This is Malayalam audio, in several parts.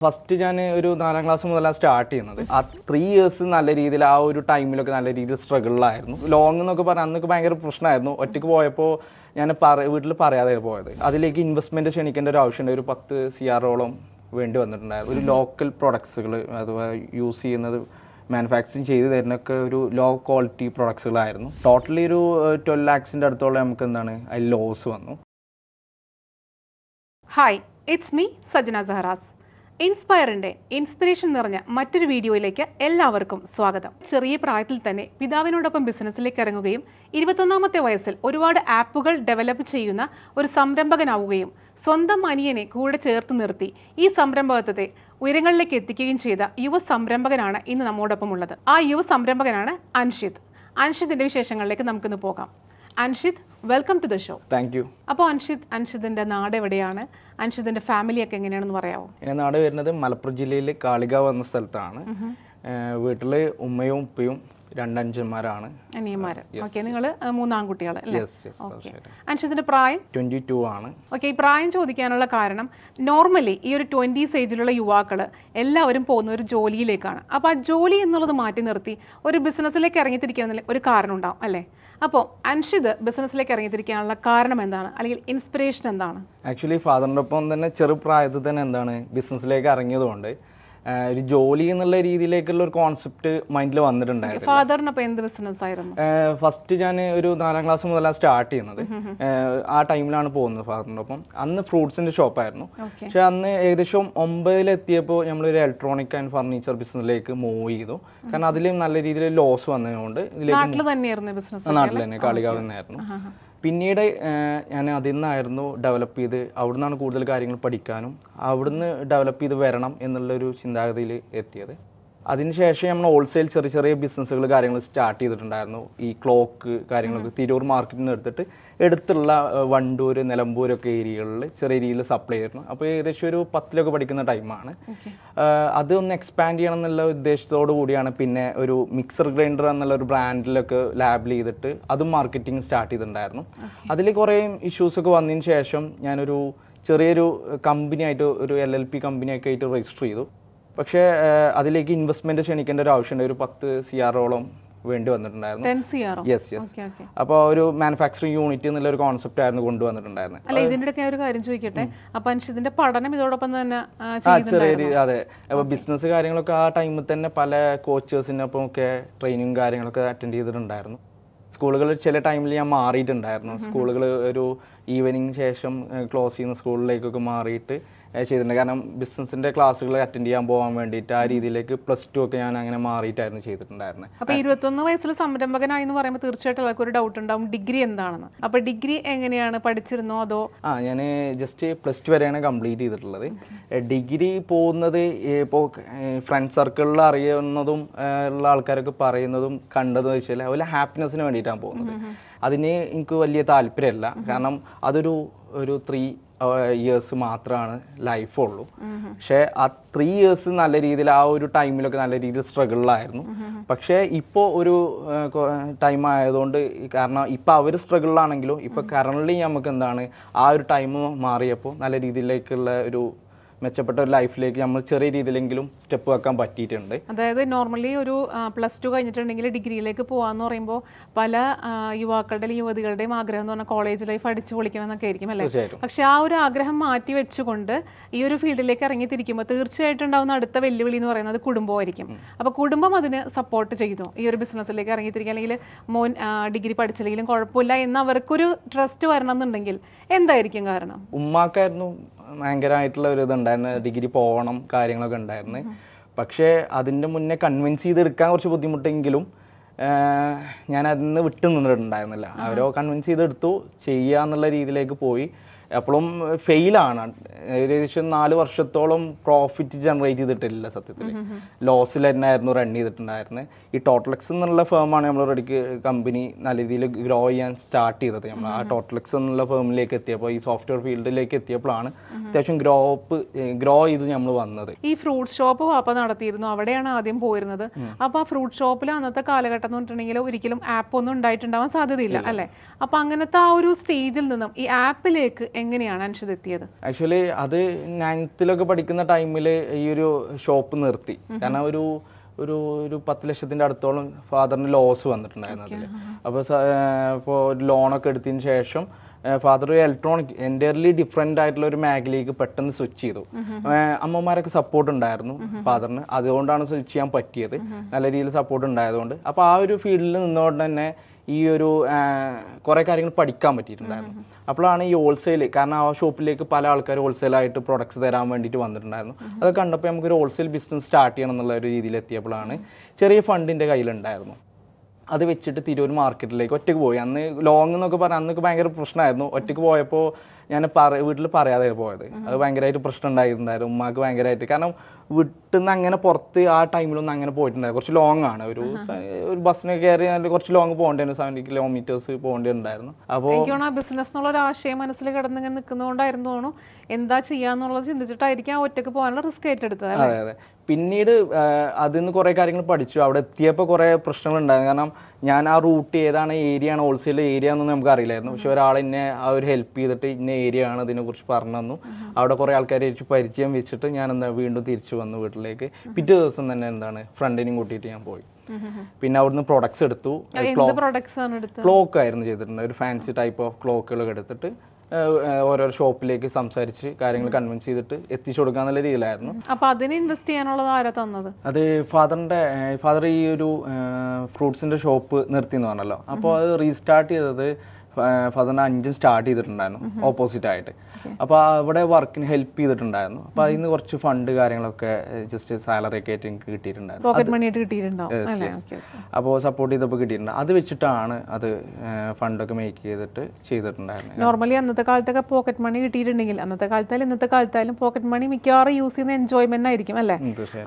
ഫസ്റ്റ് ഞാൻ ഒരു 4ാം ക്ലാസ് മുതലാണ് സ്റ്റാർട്ട് ചെയ്യുന്നത്. ആ 3 ഇയേഴ്സ് നല്ല രീതിയിൽ ആ ഒരു ടൈമിലൊക്കെ നല്ല രീതിയിൽ സ്ട്രഗിളിലായിരുന്നു. ലോങ് എന്നൊക്കെ പറഞ്ഞാൽ അന്നൊക്കെ ഭയങ്കര പ്രശ്നമായിരുന്നു. ഒറ്റയ്ക്ക് പോയപ്പോൾ ഞാൻ വീട്ടിൽ പറയാതെ പോയത്. അതിലേക്ക് ഇൻവെസ്റ്റ്മെൻറ്റ് ക്ഷണിക്കേണ്ട ഒരു ആവശ്യമുണ്ട്. ഒരു 10 CR വേണ്ടി വന്നിട്ടുണ്ടായിരുന്നു. ഒരു ലോക്കൽ പ്രൊഡക്ട്സുകൾ അഥവാ യൂസ് ചെയ്യുന്നത് മാനുഫാക്ചറിങ് ചെയ്ത് തരുന്നൊക്കെ ഒരു ലോ ക്വാളിറ്റി പ്രൊഡക്ട്സുകളായിരുന്നു. ടോട്ടലി ഒരു 12 lakhs അടുത്തോളം നമുക്ക് എന്താണ് അതിൽ ലോസ് വന്നു. Hi, it's me Sajana Saharas. ഇൻസ്പയറിൻ്റെ ഇൻസ്പിറേഷൻ നിറഞ്ഞ മറ്റൊരു വീഡിയോയിലേക്ക് എല്ലാവർക്കും സ്വാഗതം. ചെറിയ പ്രായത്തിൽ തന്നെ പിതാവിനോടൊപ്പം ബിസിനസ്സിലേക്ക് ഇറങ്ങുകയും 21ാമത്തെ വയസ്സിൽ ഒരുപാട് ആപ്പുകൾ ഡെവലപ്പ് ചെയ്യുന്ന ഒരു സംരംഭകനാവുകയും സ്വന്തം അനിയനെ കൂടെ ചേർത്ത് നിർത്തി ഈ സംരംഭകത്വത്തെ ഉയരങ്ങളിലേക്ക് എത്തിക്കുകയും ചെയ്ത യുവ സംരംഭകനാണ് ഇന്ന് നമ്മോടൊപ്പം ഉള്ളത്. ആ യുവ സംരംഭകനാണ് അൻഷിത്. അൻഷിതിൻ്റെ വിശേഷങ്ങളിലേക്ക് നമുക്കിന്ന് പോകാം. Anshith, welcome to the show. Thank you. അപ്പോൾ അൻഷിതിൻ്റെ നാട് എവിടെയാണ്? അൻഷിതിൻ്റെ ഫാമിലിയൊക്കെ എങ്ങനെയാണെന്ന് പറയാമോ? എൻ്റെ നാട് വരുന്നത് മലപ്പുറം ജില്ലയിൽ കാളികാവ് എന്ന സ്ഥലത്താണ്. വീട്ടിൽ ഉമ്മയും ഉപ്പയും 2 അഞ്ചന്മാരാണ്, അനിയന്മാര്. ഓക്കെ, നിങ്ങൾ 3 ആൺകുട്ടികൾ അല്ലേ? അൻഷിതിൻ്റെ പ്രായം 22 ആണ്. ഓക്കെ, ഈ പ്രായം ചോദിക്കാനുള്ള കാരണം നോർമലി ഈ ഒരു 20s ഏജിലുള്ള യുവാക്കൾ എല്ലാവരും പോകുന്ന ഒരു ജോലിയിലേക്കാണ്. അപ്പോൾ ആ ജോലി എന്നുള്ളത് മാറ്റി നിർത്തി ഒരു ബിസിനസ്സിലേക്ക് ഇറങ്ങിത്തിരിക്കുന്ന ഒരു കാരണം ഉണ്ടാവും അല്ലേ? അപ്പോൾ അൻഷിത് ബിസിനസ്സിലേക്ക് ഇറങ്ങിത്തിരിക്കാനുള്ള കാരണം എന്താണ്, അല്ലെങ്കിൽ ഇൻസ്പിറേഷൻ എന്താണ്? ആക്ച്വലി ഫാദറിൻ്റെ ഒപ്പം തന്നെ ചെറുപ്രായത്തിൽ തന്നെ എന്താണ് ബിസിനസ്സിലേക്ക് ഇറങ്ങിയതുകൊണ്ട് ഒരു ജോലി എന്നുള്ള രീതിയിലേക്കുള്ള ഒരു കോൺസെപ്റ്റ് മൈൻഡിൽ വന്നിട്ടുണ്ടായിരുന്നു. ഫാദറിനപ്പോൾ എന്ത് ബിസിനസ് ആയിരുന്നു? ഫസ്റ്റ് ഞാൻ ഒരു 4ാം ക്ലാസ് മുതലാണ് സ്റ്റാർട്ട് ചെയ്യുന്നത്. ആ ടൈമിലാണ് പോകുന്നത് ഫാദറിൻ്റെ ഒപ്പം. അന്ന് ഫ്രൂട്ട്സിന്റെ ഷോപ്പായിരുന്നു. പക്ഷെ അന്ന് ഏകദേശം 9-ലെത്തിയപ്പോൾ നമ്മളൊരു ഇലക്ട്രോണിക് ആൻഡ് ഫർണിച്ചർ ബിസിനസ്സിലേക്ക് മൂവ് ചെയ്തു. കാരണം അതിലും നല്ല രീതിയിൽ ലോസ് വന്നതുകൊണ്ട് നാട്ടിൽ തന്നെയായിരുന്നു ബിസിനസ്. നാട്ടിൽ തന്നെ കാളികാവ് തന്നെയായിരുന്നു. പിന്നീട് ഞാൻ അതിൽ നിന്നായിരുന്നു ഡെവലപ്പ് ചെയ്ത് അവിടുന്നാണ് കൂടുതൽ കാര്യങ്ങൾ പഠിക്കാനും അവിടുന്ന് ഡെവലപ്പ് ചെയ്ത് വരണം എന്നുള്ളൊരു ചിന്താഗതിയിൽ എത്തിയത്. അതിനുശേഷം നമ്മൾ ഹോൾസെയിൽ ചെറിയ ചെറിയ ബിസിനസ്സുകൾ കാര്യങ്ങൾ സ്റ്റാർട്ട് ചെയ്തിട്ടുണ്ടായിരുന്നു. ഈ ക്ലോക്ക് കാര്യങ്ങളൊക്കെ തിരൂർ മാർക്കറ്റിൽ നിന്ന് എടുത്തിട്ട് എടുത്തുള്ള വണ്ടൂർ, നിലമ്പൂരൊക്കെ ഏരിയകളിൽ ചെറിയ രീതിയിൽ സപ്ലൈ ചെയ്തിരുന്നു. അപ്പോൾ ഏകദേശം ഒരു 10ലൊക്കെ പഠിക്കുന്ന ടൈമാണ്. അതൊന്ന് എക്സ്പാൻഡ് ചെയ്യണം എന്നുള്ള ഉദ്ദേശത്തോടു കൂടിയാണ് പിന്നെ ഒരു മിക്സർ ഗ്രൈൻഡർ എന്നുള്ള ഒരു ബ്രാൻഡിലൊക്കെ ലാബിൽ ചെയ്തിട്ട് അതും മാർക്കറ്റിംഗ് സ്റ്റാർട്ട് ചെയ്തിട്ടുണ്ടായിരുന്നു. അതിൽ കുറേ ഇഷ്യൂസൊക്കെ വന്നതിന് ശേഷം ഞാനൊരു ചെറിയൊരു കമ്പനിയായിട്ട് ഒരു LLP കമ്പനിയൊക്കെ ആയിട്ട് രജിസ്റ്റർ ചെയ്തു. പക്ഷേ അതിലേക്ക് ഇൻവെസ്റ്റ്മെന്റ് ക്ഷണിക്കേണ്ട ഒരു ആവശ്യമുണ്ട്. ഒരു 10 CR വേണ്ടി വന്നിട്ടുണ്ടായിരുന്നു. യെസ്. അപ്പോൾ ഒരു മാനുഫാക്ചറിംഗ് യൂണിറ്റ് എന്നുള്ള ഒരു കോൺസെപ്റ്റ് ആയിരുന്നു കൊണ്ടുവന്നിട്ടുണ്ടായിരുന്നത്. അല്ല, ഇതിന്റെ ഒരു കാര്യം ചോദിക്കട്ടെ, അപ്പൊ അൻഷിതിന്റെ പഠനം ഇതോടൊപ്പം തന്നെ അതെ. അപ്പോൾ ബിസിനസ് കാര്യങ്ങളൊക്കെ ആ ടൈമിൽ തന്നെ പല കോച്ചേഴ്സിനൊപ്പം ഒക്കെ ട്രെയിനിങ് കാര്യങ്ങളൊക്കെ അറ്റൻഡ് ചെയ്തിട്ടുണ്ടായിരുന്നു. സ്കൂളുകൾ ചില ടൈമിൽ ഞാൻ മാറിയിട്ടുണ്ടായിരുന്നു. സ്കൂളുകൾ ഒരു ഈവനിങ് ശേഷം ക്ലോസ് ചെയ്യുന്ന സ്കൂളിലേക്കൊക്കെ മാറിയിട്ട് ചെയ്തിട്ടുണ്ട്. കാരണം ബിസിനസിന്റെ ക്ലാസ്സുകൾ അറ്റൻഡ് ചെയ്യാൻ പോകാൻ വേണ്ടിയിട്ട് ആ രീതിയിലേക്ക് +2 ഒക്കെ ഞാൻ അങ്ങനെ മാറിയിട്ടായിരുന്നു ചെയ്തിട്ടുണ്ടായിരുന്നത്. അപ്പോൾ 21 വയസ്സിൽ സംരംഭകനായി എന്ന് പറയുമ്പോൾ തീർച്ചയായിട്ടും അവർക്ക് ഒരു ഡൗട്ട് ഉണ്ടാവും, ഡിഗ്രി എന്താണെന്ന്. അപ്പോൾ ഡിഗ്രി എങ്ങനെയാണ് പഠിച്ചിരുന്നോ അതോ? ഞാൻ ജസ്റ്റ് +2 വരെയാണ് കംപ്ലീറ്റ് ചെയ്തിട്ടുള്ളത്. ഡിഗ്രി പോകുന്നത് ഇപ്പോൾ ഫ്രണ്ട് സർക്കിളിൽ അറിയുന്നതും ഉള്ള ആൾക്കാരൊക്കെ പറയുന്നതും കണ്ടതെന്ന് വെച്ചാൽ അതുപോലെ ഹാപ്പിനെസ്സിന് വേണ്ടിയിട്ടാണ് പോകുന്നത്. അതിന് എനിക്ക് വലിയ താല്പര്യമല്ല. കാരണം അതൊരു 3 ഇയേഴ്സ് മാത്രമാണ് ലൈഫുള്ളൂ. പക്ഷേ ആ 3 ഇയേഴ്സ് നല്ല രീതിയിൽ ആ ഒരു ടൈമിലൊക്കെ നല്ല രീതിയിൽ സ്ട്രഗിളിലായിരുന്നു. പക്ഷേ ഇപ്പോൾ ഒരു ടൈം ആയതുകൊണ്ട്, കാരണം ഇപ്പോൾ അവർ സ്ട്രഗിളിലാണെങ്കിലും ഇപ്പോൾ കറണ്ട്ലി നമുക്ക് എന്താണ് ആ ഒരു ടൈം മാറിയപ്പോൾ നല്ല രീതിയിലേക്കുള്ള ഒരു മെച്ചപ്പെട്ട ഒരു ലൈഫിലേക്ക് നമ്മൾ ചെറിയ രീതിയിലെങ്കിലും സ്റ്റെപ്പ് വെക്കാൻ പറ്റിയിട്ടുണ്ട്. അതായത് നോർമലി ഒരു +2 കഴിഞ്ഞിട്ടുണ്ടെങ്കിൽ ഡിഗ്രിയിലേക്ക് പോകാമെന്ന് പറയുമ്പോൾ പല യുവാക്കളുടെയും യുവതികളുടെയും ആഗ്രഹം എന്ന് പറഞ്ഞാൽ കോളേജ് ലൈഫ് അടിച്ചു പൊളിക്കണം എന്നൊക്കെ ആയിരിക്കും അല്ലേ? പക്ഷെ ആ ഒരു ആഗ്രഹം മാറ്റി വെച്ചുകൊണ്ട് ഈ ഒരു ഫീൽഡിലേക്ക് ഇറങ്ങിത്തിരിക്കുമ്പോൾ തീർച്ചയായിട്ടും ഉണ്ടാകുന്ന അടുത്ത വെല്ലുവിളി എന്ന് പറയുന്നത് കുടുംബമായിരിക്കും. അപ്പോൾ കുടുംബം അതിന് സപ്പോർട്ട് ചെയ്തു ഈ ഒരു ബിസിനസ്സിലേക്ക് ഇറങ്ങിത്തിരിക്കുക, അല്ലെങ്കിൽ മോൻ ഡിഗ്രി പഠിച്ചില്ലെങ്കിലും കുഴപ്പമില്ല എന്ന് അവർക്കൊരു ട്രസ്റ്റ് വരണം എന്നുണ്ടെങ്കിൽ എന്തായിരിക്കും കാരണം? ഉമ്മാക്കായിരുന്നു ഭയങ്കരമായിട്ടുള്ള ഒരു ഇതുണ്ടായിരുന്നു, ഡിഗ്രി പോകണം കാര്യങ്ങളൊക്കെ ഉണ്ടായിരുന്നു. പക്ഷേ അതിൻ്റെ മുന്നേ കൺവിൻസ് ചെയ്തെടുക്കാൻ കുറച്ച് ബുദ്ധിമുട്ടെങ്കിലും ഞാൻ അതിൽ നിന്ന് വിട്ടു നിന്നിട്ടുണ്ടായിരുന്നില്ല. അവരോ കൺവിൻസ് ചെയ്തെടുത്തു, ചെയ്യുക എന്നുള്ള രീതിയിലേക്ക് പോയി. എപ്പോഴും ഫെയിലാണ്. ഏകദേശം 4 വർഷത്തോളം പ്രോഫിറ്റ് ജനറേറ്റ് ചെയ്തിട്ടില്ല സത്യത്തിൽ. ലോസിൽ തന്നെ ആയിരുന്നു റൺ ചെയ്തിട്ടുണ്ടായിരുന്നത്. ഈ ടോട്ടലെക്സ് എന്നുള്ള ഫേമാണ് നമ്മളൊരിടയ്ക്ക് കമ്പനി നല്ല രീതിയിൽ ഗ്രോ ചെയ്യാൻ സ്റ്റാർട്ട് ചെയ്തത്. നമ്മൾ ആ ടോട്ടലെക്സ് എന്നുള്ള ഫേമിലേക്ക് എത്തിയപ്പോൾ, ഈ സോഫ്റ്റ്വെയർ ഫീൽഡിലേക്ക് എത്തിയപ്പോഴാണ് അത്യാവശ്യം ഗ്രോ ചെയ്ത് നമ്മൾ വന്നത്. ഈ ഫ്രൂട്ട് ഷോപ്പ് വാപ്പ നടത്തിയിരുന്നു, അവിടെയാണ് ആദ്യം പോയിരുന്നത്. അപ്പോൾ ആ ഫ്രൂട്ട് ഷോപ്പിൽ അന്നത്തെ കാലഘട്ടം എന്ന് പറഞ്ഞിട്ടുണ്ടെങ്കിൽ ഒരിക്കലും ആപ്പ് ഒന്നും ഉണ്ടായിട്ടുണ്ടാവാൻ സാധ്യതയില്ല അല്ലേ? അപ്പോൾ അങ്ങനത്തെ ആ ഒരു സ്റ്റേജിൽ നിന്നും ഈ ആപ്പിലേക്ക് എങ്ങനെയാണ് അൻഷിത് എത്തിയത്? ആക്ച്വലി അത് 9th പഠിക്കുന്ന ടൈമിൽ ഈ ഒരു ഷോപ്പ് നിർത്തി. കാരണം ഒരു 10 ലക്ഷത്തിൻ്റെ അടുത്തോളം ഫാദറിന് ലോസ് വന്നിട്ടുണ്ടായിരുന്നു അതിൽ. അപ്പോൾ ഒരു ലോണൊക്കെ എടുത്തതിന് ശേഷം ഫാദർ ഒരു ഇലക്ട്രോണിക് എൻ്റയർലി ഡിഫറെൻ്റ് ആയിട്ടുള്ള ഒരു മേഖലയിലേക്ക് പെട്ടെന്ന് സ്വിച്ച് ചെയ്തു. അമ്മമാരൊക്കെ സപ്പോർട്ട് ഉണ്ടായിരുന്നു ഫാദറിന്, അതുകൊണ്ടാണ് സ്വിച്ച് ചെയ്യാൻ പറ്റിയത്. നല്ല രീതിയിൽ സപ്പോർട്ട് ഉണ്ടായതുകൊണ്ട്. അപ്പോൾ ആ ഒരു ഫീൽഡിൽ നിന്നുകൊണ്ട് തന്നെ ഈ ഒരു കുറേ കാര്യങ്ങൾ പഠിക്കാൻ പറ്റിയിട്ടുണ്ടായിരുന്നു. അപ്പോഴാണ് ഈ ഹോൾസെയിൽ, കാരണം ആ ഷോപ്പിലേക്ക് പല ആൾക്കാർ ഹോൾസെയിലായിട്ട് പ്രൊഡക്ട്സ് തരാൻ വേണ്ടിയിട്ട് വന്നിട്ടുണ്ടായിരുന്നു. അത് കണ്ടപ്പോൾ നമുക്കൊരു ഹോൾസെയിൽ ബിസിനസ് സ്റ്റാർട്ട് ചെയ്യണം എന്നുള്ള ഒരു രീതിയിൽ എത്തിയപ്പോഴാണ് ചെറിയ ഫണ്ടിൻ്റെ കയ്യിലുണ്ടായിരുന്നു. അത് വെച്ചിട്ട് തിരൂർ മാർക്കറ്റിലേക്ക് ഒറ്റയ്ക്ക് പോയി. അന്ന് ലോങ് എന്നൊക്കെ പറഞ്ഞാൽ അന്നൊക്കെ ഭയങ്കര പ്രശ്നമായിരുന്നു. ഒറ്റയ്ക്ക് പോയപ്പോൾ ഞാൻ വീട്ടിൽ പറയാതെ പോയത്. അത് ഭയങ്കരമായിട്ട് പ്രശ്നം ഉണ്ടായിട്ടുണ്ടായിരുന്നു ഉമ്മാക്ക് ഭയങ്കരമായിട്ട്. കാരണം വീട്ടിൽ നിന്ന് അങ്ങനെ പുറത്ത് ആ ടൈമിലൊന്നും അങ്ങനെ പോയിട്ടുണ്ടായിരുന്നു. കുറച്ച് ലോങ് ആണ്, ഒരു ബസ്സിന് കയറി കുറച്ച് ലോങ് പോകേണ്ടിയിരുന്നു, 70 കിലോമീറ്റേഴ്സ് പോകേണ്ടിണ്ടായിരുന്നു. അപ്പോൾ എനിക്കാണ് ആ ബിസിനസ് എന്നുള്ള ഒരു ആശയം മനസ്സിൽ കിടന്നിങ്ങനെ നിൽക്കുന്നതുകൊണ്ടായിരുന്നു എന്താ ചെയ്യാന്നുള്ളത് ചിന്തിച്ചിട്ടായിരിക്കും ആ ഒറ്റയ്ക്ക് പോകാനുള്ള റിസ്ക് ഏറ്റെടുത്തത്. അതെ അതെ. പിന്നീട് അതിൽ നിന്ന് കുറേ കാര്യങ്ങൾ പഠിച്ചു. അവിടെ എത്തിയപ്പോൾ കുറേ പ്രശ്നങ്ങളുണ്ടായിരുന്നു. കാരണം ഞാൻ ആ റൂട്ട് ഏതാണ്, ഏരിയ ആണ്, ഹോൾസെയിൽ ഏരിയ എന്നൊന്നും നമുക്ക് അറിയില്ലായിരുന്നു. പക്ഷെ ഒരാൾ എന്നെ ആ ഒരു ഹെൽപ്പ് ചെയ്തിട്ട് ഇന്ന ഏരിയ ആണ് ഇതിനെക്കുറിച്ച് പറഞ്ഞു തന്നു. അവിടെ കുറേ ആൾക്കാരെ പരിചയം വെച്ചിട്ട് ഞാൻ വീണ്ടും തിരിച്ചു വന്നു വീട്ടിലേക്ക്. പിറ്റേ ദിവസം തന്നെ ഫ്രണ്ടിനും കൂട്ടിയിട്ട് ഞാൻ പോയി. പിന്നെ അവിടുന്ന് പ്രൊഡക്ട്സ് എടുത്തു. ക്ലോക്ക് ആയിരുന്നു ചെയ്തിട്ടുണ്ട്. ഒരു ഫാൻസി ടൈപ്പ് ഓഫ് ക്ലോക്കുകളൊക്കെ എടുത്തിട്ട് ഓരോരോ ഷോപ്പിലേക്ക് സംസാരിച്ച് കാര്യങ്ങൾ കൺവിൻസ് ചെയ്തിട്ട് എത്തിച്ചു കൊടുക്കാന്നുള്ള രീതിയിലായിരുന്നു. അപ്പൊ അതിന് ഇൻവെസ്റ്റ് ചെയ്യാനുള്ളത് ആരാ തന്നത്? അത് ഫാദർ ഈ ഒരു ഫ്രൂട്ട്സിന്റെ ഷോപ്പ് നിർത്തി എന്ന് പറഞ്ഞല്ലോ. അപ്പോൾ അത് റീസ്റ്റാർട്ട് ചെയ്തത് ഫാദറിന് 5 സ്റ്റാർട്ട് ചെയ്തിട്ടുണ്ടായിരുന്നു ഓപ്പോസിറ്റ് ആയിട്ട്. അപ്പോൾ അവിടെ വർക്കിന് ഹെൽപ്പ് ചെയ്തിട്ടുണ്ടായിരുന്നു. അപ്പോൾ അതിൽ നിന്ന് കുറച്ച് ഫണ്ട് കാര്യങ്ങളൊക്കെ ജസ്റ്റ് സാലറി ഒക്കെ ആയിട്ട് എനിക്ക് കിട്ടിയിട്ടുണ്ടായിരുന്നു. അപ്പോൾ സപ്പോർട്ട് ചെയ്തപ്പോൾ കിട്ടിയിട്ടുണ്ട്. അത് വെച്ചിട്ടാണ് അത് ഫണ്ടൊക്കെ മേക്ക് ചെയ്തിട്ടുണ്ടായിരുന്നു. നോർമലി അന്നത്തെ കാലത്തൊക്കെ പോക്കറ്റ് മണി കിട്ടിയിട്ടുണ്ടെങ്കിൽ, അന്നത്തെ കാലത്തായാലും ഇന്നത്തെ കാലത്തായാലും പോക്കറ്റ് മണി മിക്കവാറും യൂസ് ചെയ്യുന്ന എൻജോയ്മെന്റ് ആയിരിക്കും അല്ലേ?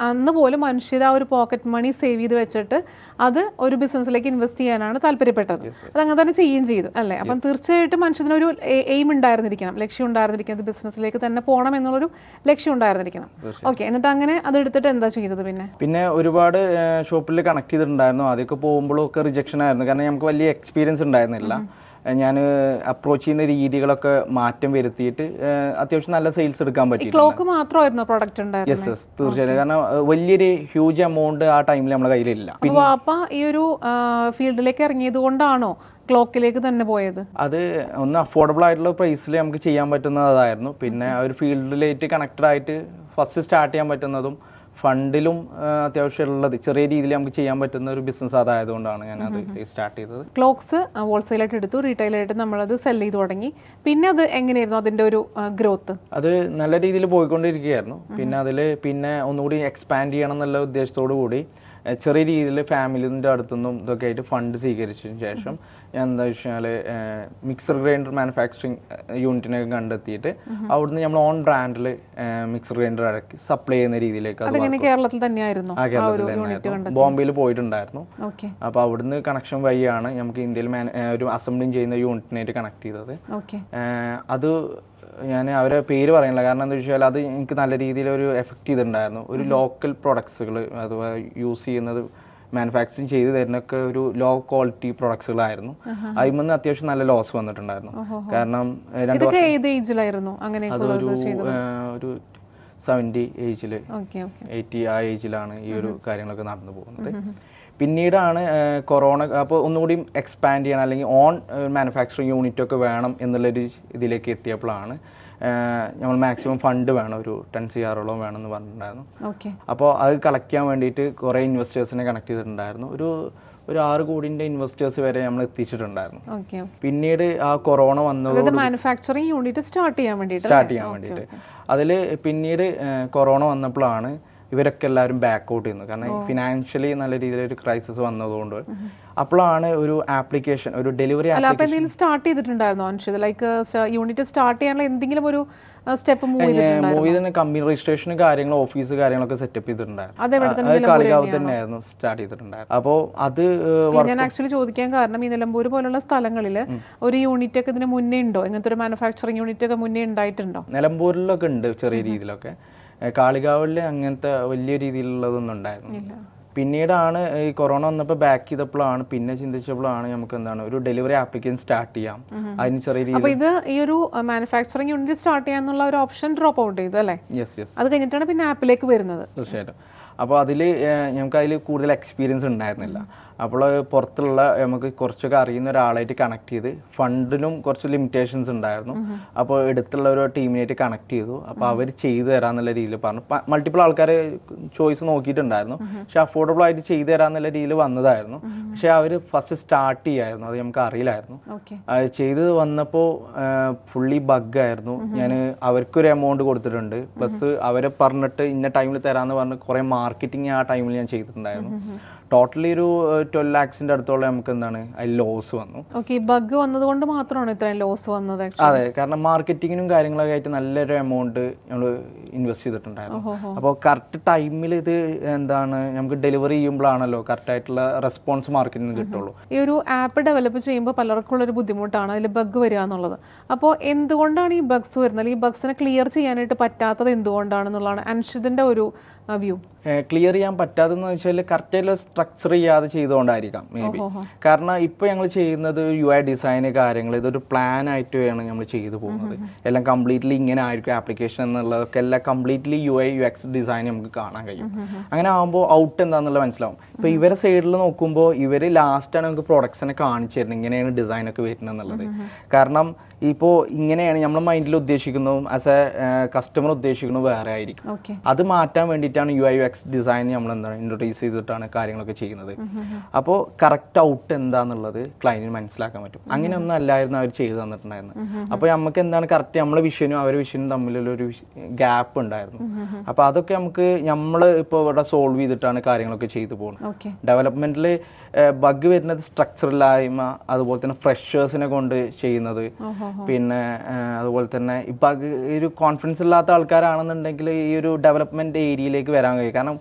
അന്ന് പോലും മനുഷ്യർ ആ ഒരു പോക്കറ്റ് മണി സേവ് ചെയ്ത് വെച്ചിട്ട് അത് ഒരു ബിസിനസ്സിലേക്ക് ഇൻവെസ്റ്റ് ചെയ്യാനാണ് താല്പര്യപ്പെട്ടത്. അതങ്ങനെ തന്നെ ചെയ്യുകയും ചെയ്തു അല്ലേ? അപ്പം തീർച്ചയായിട്ടും മനുഷ്യനൊരു എയിം ഉണ്ടായിരുന്നിരിക്കണം, ലക്ഷ്യം ഉണ്ടായിരുന്നിരിക്കുന്നത്, ബിസിനസ്സിലേക്ക് തന്നെ പോകണം എന്നുള്ളൊരു ലക്ഷ്യം ഉണ്ടായിരുന്നിരിക്കണം. ഓക്കെ, എന്നിട്ട് അങ്ങനെ അത് എടുത്തിട്ട് എന്താ ചെയ്തത്? പിന്നെ ഒരുപാട് ഷോപ്പിൽ കണക്ട് ചെയ്തിട്ടുണ്ടായിരുന്നു. ആദ്യമൊക്കെ പോകുമ്പോഴും ഒക്കെ റിജക്ഷൻ ആയിരുന്നു. കാരണം നമുക്ക് വലിയ എക്സ്പീരിയൻസ് ഉണ്ടായിരുന്നില്ല. ഞാൻ അപ്രോച്ച് ചെയ്യുന്ന രീതികളൊക്കെ മാറ്റം വരുത്തിയിട്ട് അത്യാവശ്യം നല്ല സെയിൽസ് എടുക്കാൻ പറ്റി. ക്ലോക്ക് മാത്രമായിരുന്നു പ്രൊഡക്റ്റ് ഉണ്ടായിരുന്നത്? യെസ് യെസ്, തീർച്ചയായിട്ടും. കാരണം വലിയൊരു ഹ്യൂജ് എമൗണ്ട് ആ ടൈമിൽ നമ്മുടെ കയ്യിലില്ല. അപ്പൊ ഈ ഒരു ഫീൽഡിലേക്ക് ഇറങ്ങിയത് കൊണ്ടാണോ ക്ലോക്കിലേക്ക് തന്നെ പോയത്? അത് ഒന്ന് അഫോർഡബിൾ ആയിട്ടുള്ള പ്രൈസിൽ നമുക്ക് ചെയ്യാൻ പറ്റുന്നതായിരുന്നു. പിന്നെ ആ ഒരു ഫീൽഡിലേക്ക് കണക്റ്റഡ് ആയിട്ട് ഫസ്റ്റ് സ്റ്റാർട്ട് ചെയ്യാൻ പറ്റുന്നതും ഫണ്ടിലും അത്യാവശ്യം ഉള്ളത് ചെറിയ രീതിയിൽ നമുക്ക് ചെയ്യാൻ പറ്റുന്ന ഒരു ബിസിനസ് അതായതുകൊണ്ടാണ് ഞാൻ അത് സ്റ്റാർട്ട് ചെയ്തത്. ക്ലോക്സ് ഹോൾസെയിലായിട്ട് എടുത്തു, റീറ്റെയിലായിട്ട് നമ്മളത് സെൽ ചെയ്ത് തുടങ്ങി. പിന്നെ അത് എങ്ങനെയായിരുന്നു അതിൻ്റെ ഒരു ഗ്രോത്ത്? അത് നല്ല രീതിയിൽ പോയിക്കൊണ്ടിരിക്കുകയായിരുന്നു. പിന്നെ ഒന്നുകൂടി എക്സ്പാൻഡ് ചെയ്യണം എന്നുള്ള ഉദ്ദേശത്തോടു കൂടി ചെറിയ രീതിയിൽ ഫാമിലിൻ്റെ അടുത്തുനിന്നും ഇതൊക്കെ ആയിട്ട് ഫണ്ട് സ്വീകരിച്ചതിന് ശേഷം ഞാൻ എന്താ വെച്ചാൽ മിക്സർ ഗ്രൈൻഡർ മാനുഫാക്ചറിങ് യൂണിറ്റിനൊക്കെ കണ്ടെത്തിയിട്ട് അവിടുന്ന് നമ്മൾ ഓൺ ബ്രാൻഡിൽ മിക്സർ ഗ്രൈൻഡർ ഇറക്കി സപ്ലൈ ചെയ്യുന്ന രീതിയിലേക്ക്. കേരളത്തിൽ തന്നെയായിരുന്നു? ആ, കേരളത്തിൽ തന്നെയായിരുന്നു. ബോംബെയിൽ പോയിട്ടുണ്ടായിരുന്നു. അപ്പോൾ അവിടുന്ന് കണക്ഷൻ വഴിയാണ് നമുക്ക് ഇന്ത്യയിൽ ഒരു അസംബ്ലിങ് ചെയ്യുന്ന യൂണിറ്റിനായിട്ട് കണക്ട് ചെയ്തത്. അത് ഞാൻ അവരെ പേര് പറയുന്നില്ല, കാരണം എന്താ വെച്ചാൽ അത് എനിക്ക് നല്ല രീതിയിൽ ഒരു എഫക്റ്റ് ചെയ്തിട്ടുണ്ടായിരുന്നു. ഒരു ലോക്കൽ പ്രൊഡക്ട്സുകൾ അഥവാ യൂസ് ചെയ്യുന്നത് മാനുഫാക്ചറിങ് ചെയ്ത് തരുന്നൊക്കെ ഒരു ലോ ക്വാളിറ്റി പ്രൊഡക്ട്സുകളായിരുന്നു. അതിൽ നിന്ന് അത്യാവശ്യം നല്ല ലോസ് വന്നിട്ടുണ്ടായിരുന്നു. കാരണം 2 വർഷം ഒരു 70 ഏജിൽ 80 ആ ഏജിലാണ് ഈ ഒരു കാര്യങ്ങളൊക്കെ നടന്നു പോകുന്നത്. പിന്നീടാണ് കൊറോണ, അപ്പോൾ ഒന്നുകൂടി എക്സ്പാൻഡ് ചെയ്യണം അല്ലെങ്കിൽ ഓൺ മാനുഫാക്ചറിങ് യൂണിറ്റ് ഒക്കെ വേണം എന്നുള്ളൊരു ഇതിലേക്ക് എത്തിയപ്പോഴാണ് നമ്മൾ മാക്സിമം ഫണ്ട് വേണം, ഒരു 10 CR വേണമെന്ന് പറഞ്ഞിട്ടുണ്ടായിരുന്നു. അപ്പോൾ അത് കളക്ട് ചെയ്യാൻ വേണ്ടിയിട്ട് കുറേ ഇൻവെസ്റ്റേഴ്സിനെ കണക്ട് ചെയ്തിട്ടുണ്ടായിരുന്നു. ഒരു 6 കോടിൻ്റെ ഇൻവെസ്റ്റേഴ്സ് വരെ നമ്മൾ എത്തിച്ചിട്ടുണ്ടായിരുന്നു. പിന്നീട് ആ കൊറോണ വന്നത് മാനുഫാക്ചറിങ് യൂണിറ്റ് സ്റ്റാർട്ട് ചെയ്യാൻ വേണ്ടിയിട്ട് അതിൽ പിന്നീട് കൊറോണ വന്നപ്പോഴാണ് ഇവരൊക്കെ എല്ലാവരും ബാക്ക് ഔട്ട് ചെയ്യുന്നു. കാരണം ഫിനാൻഷ്യലി നല്ല രീതിയിലൊരു ക്രൈസിസ് വന്നതുകൊണ്ട്. അപ്പോഴാണ് ഒരു ആപ്ലിക്കേഷൻ, ഒരു ഡെലിവറി ആപ്ലിക്കേഷൻ സ്റ്റാർട്ട് ചെയ്തിട്ടുണ്ടായിരുന്നോ അൻഷിത്? ലൈക്ക് യൂണിറ്റ് സ്റ്റാർട്ട് ചെയ്യാനുള്ള എന്തെങ്കിലും ഒരു സ്റ്റെപ്പ് മൂവ് ചെയ്തിട്ടുണ്ടായിരുന്നു? കമ്പനി രജിസ്ട്രേഷനും കാര്യങ്ങളും ഓഫീസ് കാര്യങ്ങളൊക്കെ സെറ്റപ്പ് ചെയ്തിട്ടുണ്ടായിരുന്നു. കാളികാവ് തന്നെയായിരുന്നു സ്റ്റാർട്ട് ചെയ്തിട്ടുണ്ടായിരുന്നു. അപ്പോൾ അത് ഞാൻ ആക്ച്വലി ചോദിക്കാൻ കാരണം ഈ നിലമ്പൂർ പോലുള്ള സ്ഥലങ്ങളിൽ ഒരു യൂണിറ്റ് ഒക്കെ ഇതിന് മുന്നേ ഉണ്ടോ? ഇങ്ങനത്തെ ഒരു മാനുഫാക്ചറിങ് യൂണിറ്റ് ഒക്കെ മുന്നേ ഉണ്ടായിട്ടുണ്ടോ? നിലമ്പൂരിലൊക്കെ ഉണ്ട് ചെറിയ രീതിയിലൊക്കെ. കാളികാവിൽ അങ്ങനത്തെ വലിയ രീതിയിലുള്ളതൊന്നും ഉണ്ടായിരുന്നില്ല. പിന്നീടാണ് ഈ കൊറോണ വന്നപ്പോൾ ബാക്ക് ചെയ്തപ്പോഴാണ് പിന്നെ ചിന്തിച്ചപ്പോഴാണ് നമുക്ക് എന്താണ് ഒരു ഡെലിവറി ആപ്ലിക്കേഷൻ സ്റ്റാർട്ട് ചെയ്യാം. അതിന് ചെറിയ രീതിയിൽ ഇത് ഈ ഒരു മാനുഫാക്ചറിങ് യൂണിറ്റ് സ്റ്റാർട്ട് ചെയ്യാന്നുള്ള ഒരു ഓപ്ഷൻ ഡ്രോപ്പ് ഔട്ട് ചെയ്തു അല്ലേ? യെസ്. അത് കഴിഞ്ഞിട്ടാണ് പിന്നെ ആപ്പിലേക്ക് വരുന്നത്. തീർച്ചയായിട്ടും. അപ്പോൾ ഞങ്ങൾക്ക് അതിൽ കൂടുതൽ എക്സ്പീരിയൻസ് ഉണ്ടായിരുന്നില്ല. അപ്പോൾ പുറത്തുള്ള നമുക്ക് കുറച്ചൊക്കെ അറിയുന്ന ഒരാളായിട്ട് കണക്ട് ചെയ്ത്, ഫണ്ടിനും കുറച്ച് ലിമിറ്റേഷൻസ് ഉണ്ടായിരുന്നു. അപ്പോൾ എടുത്തുള്ള ഒരു ടീമിനായിട്ട് കണക്ട് ചെയ്തു. അപ്പോൾ അവർ ചെയ്തു തരാമെന്നുള്ള രീതിയിൽ പറഞ്ഞു. മൾട്ടിപ്പിൾ ആൾക്കാർ ചോയ്സ് നോക്കിയിട്ടുണ്ടായിരുന്നു, പക്ഷെ അഫോർഡബിൾ ആയിട്ട് ചെയ്തു തരാമെന്നുള്ള രീതിയിൽ വന്നതായിരുന്നു. പക്ഷെ അവർ ഫസ്റ്റ് സ്റ്റാർട്ട് ചെയ്യായിരുന്നു, അത് നമുക്ക് അറിയില്ലായിരുന്നു. ചെയ്ത് വന്നപ്പോൾ ഫുള്ളി ബഗ്ഗായിരുന്നു. ഞാൻ അവർക്കൊരു എമൗണ്ട് കൊടുത്തിട്ടുണ്ട്, പ്ലസ് അവരെ പറഞ്ഞിട്ട് ഇന്ന ടൈമിൽ തരാമെന്ന് പറഞ്ഞ് കുറേ മാർക്കറ്റിംഗ് ആ ടൈമിൽ ഞാൻ ചെയ്തിട്ടുണ്ടായിരുന്നു. ടോട്ടലി ഒരു 12 lakhs അടുത്തോളം നമുക്ക് എന്താണ് അതിൽ ലോസ് വന്നു. ബഗ് വന്നതുകൊണ്ട് മാത്രമാണ് ഇത്രയും ലോസ് വന്നത്? അതെ, കാരണം മാർക്കറ്റിങ്ങിനും കാര്യങ്ങളൊക്കെ ആയിട്ട് നല്ലൊരു എമൗണ്ട് നമ്മൾ ഇൻവെസ്റ്റ് ചെയ്തിട്ടുണ്ടായിരുന്നു. അപ്പോൾ കറക്റ്റ് ടൈമിൽ ഇത് എന്താണ് നമുക്ക് ഡെലിവറി ചെയ്യുമ്പോഴാണല്ലോ കറക്റ്റ് ആയിട്ടുള്ള റെസ്പോൺസ് മാർക്കറ്റിന് കിട്ടുള്ളൂ. ഈ ഒരു ആപ്പ് ഡെവലപ്പ് ചെയ്യുമ്പോൾ പലർക്കും ഉള്ളൊരു ബുദ്ധിമുട്ടാണ് അതിൽ ബഗ് വരിക എന്നുള്ളത്. അപ്പോൾ എന്തുകൊണ്ടാണ് ഈ ബഗ്സ് വരുന്നത്? ഈ ബഗ്സിനെ ക്ലിയർ ചെയ്യാനായിട്ട് പറ്റാത്തത് എന്തുകൊണ്ടാണെന്നുള്ളതാണ് അൻഷിതിന്റെ ഒരു വ്യൂ. ക്ലിയർ ചെയ്യാൻ പറ്റാതെന്ന് വെച്ചാൽ കറക്റ്റായിട്ടുള്ള സ്ട്രക്ചർ ചെയ്യാതെ ചെയ്തുകൊണ്ടായിരിക്കാം മേ ബി. കാരണം ഇപ്പോൾ ഞങ്ങൾ ചെയ്യുന്നത് UI ഡിസൈന് കാര്യങ്ങൾ ഇതൊരു പ്ലാൻ ആയിട്ട് വേണം നമ്മൾ ചെയ്തു പോകുന്നത്. എല്ലാം കംപ്ലീറ്റ്ലി ഇങ്ങനെ ആയിരിക്കും ആപ്ലിക്കേഷൻ എന്നുള്ളതൊക്കെ എല്ലാം കംപ്ലീറ്റ്ലി UI UX ഡിസൈൻ നമുക്ക് കാണാൻ കഴിയും. അങ്ങനെ ആകുമ്പോൾ ഔട്ട് എന്താണെന്നുള്ളത് മനസ്സിലാവും. ഇപ്പോൾ ഇവരെ സൈഡിൽ നോക്കുമ്പോൾ ഇവർ ലാസ്റ്റാണ് നമുക്ക് പ്രൊഡക്ട്സിനെ കാണിച്ചു തരുന്നത് ഇങ്ങനെയാണ് ഡിസൈനൊക്കെ വരുന്നത് എന്നുള്ളത്. കാരണം ഇപ്പോൾ ഇങ്ങനെയാണ് നമ്മൾ മൈൻഡിൽ ഉദ്ദേശിക്കുന്നതും ആസ് എ കസ്റ്റമർ ഉദ്ദേശിക്കുന്നത് വേറെ ആയിരിക്കും. അത് മാറ്റാൻ വേണ്ടിയിട്ടാണ് UI UX ഡിസൈൻ നമ്മൾ എന്താണ് ഇൻട്രൊഡ്യൂസ് ചെയ്തിട്ടാണ് കാര്യങ്ങളൊക്കെ ചെയ്യുന്നത്. അപ്പോൾ കറക്റ്റ് ഔട്ട് എന്താണെന്നുള്ളത് ക്ലയന്റിന് മനസ്സിലാക്കാൻ പറ്റും. അങ്ങനെയൊന്നും അല്ലായിരുന്നു അവർ ചെയ്തു തന്നിട്ടുണ്ടായിരുന്നത്. അപ്പോൾ നമുക്ക് എന്താണ് കറക്റ്റ് നമ്മളെ വിഷനും അവരുടെ വിഷനും തമ്മിലുള്ളൊരു ഗ്യാപ്പ് ഉണ്ടായിരുന്നു. അപ്പോൾ അതൊക്കെ നമുക്ക് നമ്മൾ ഇപ്പോൾ ഇവിടെ സോൾവ് ചെയ്തിട്ടാണ് കാര്യങ്ങളൊക്കെ ചെയ്തു പോകുന്നത്. ഡെവലപ്മെന്റിൽ ബഗ് വരുന്നത് സ്ട്രക്ചറില്ലായ്മ, അതുപോലെ തന്നെ ഫ്രഷേഴ്സിനെ കൊണ്ട് ചെയ്യുന്നത്, പിന്നെ അതുപോലെ തന്നെ ഇപ്പം ഒരു കോൺഫിഡൻസ് ഇല്ലാത്ത ആൾക്കാരാണെന്നുണ്ടെങ്കിൽ ഈ ഒരു ഡെവലപ്മെന്റ് ഏരിയയിലേക്ക് വരാൻ കഴിയും. കാരണം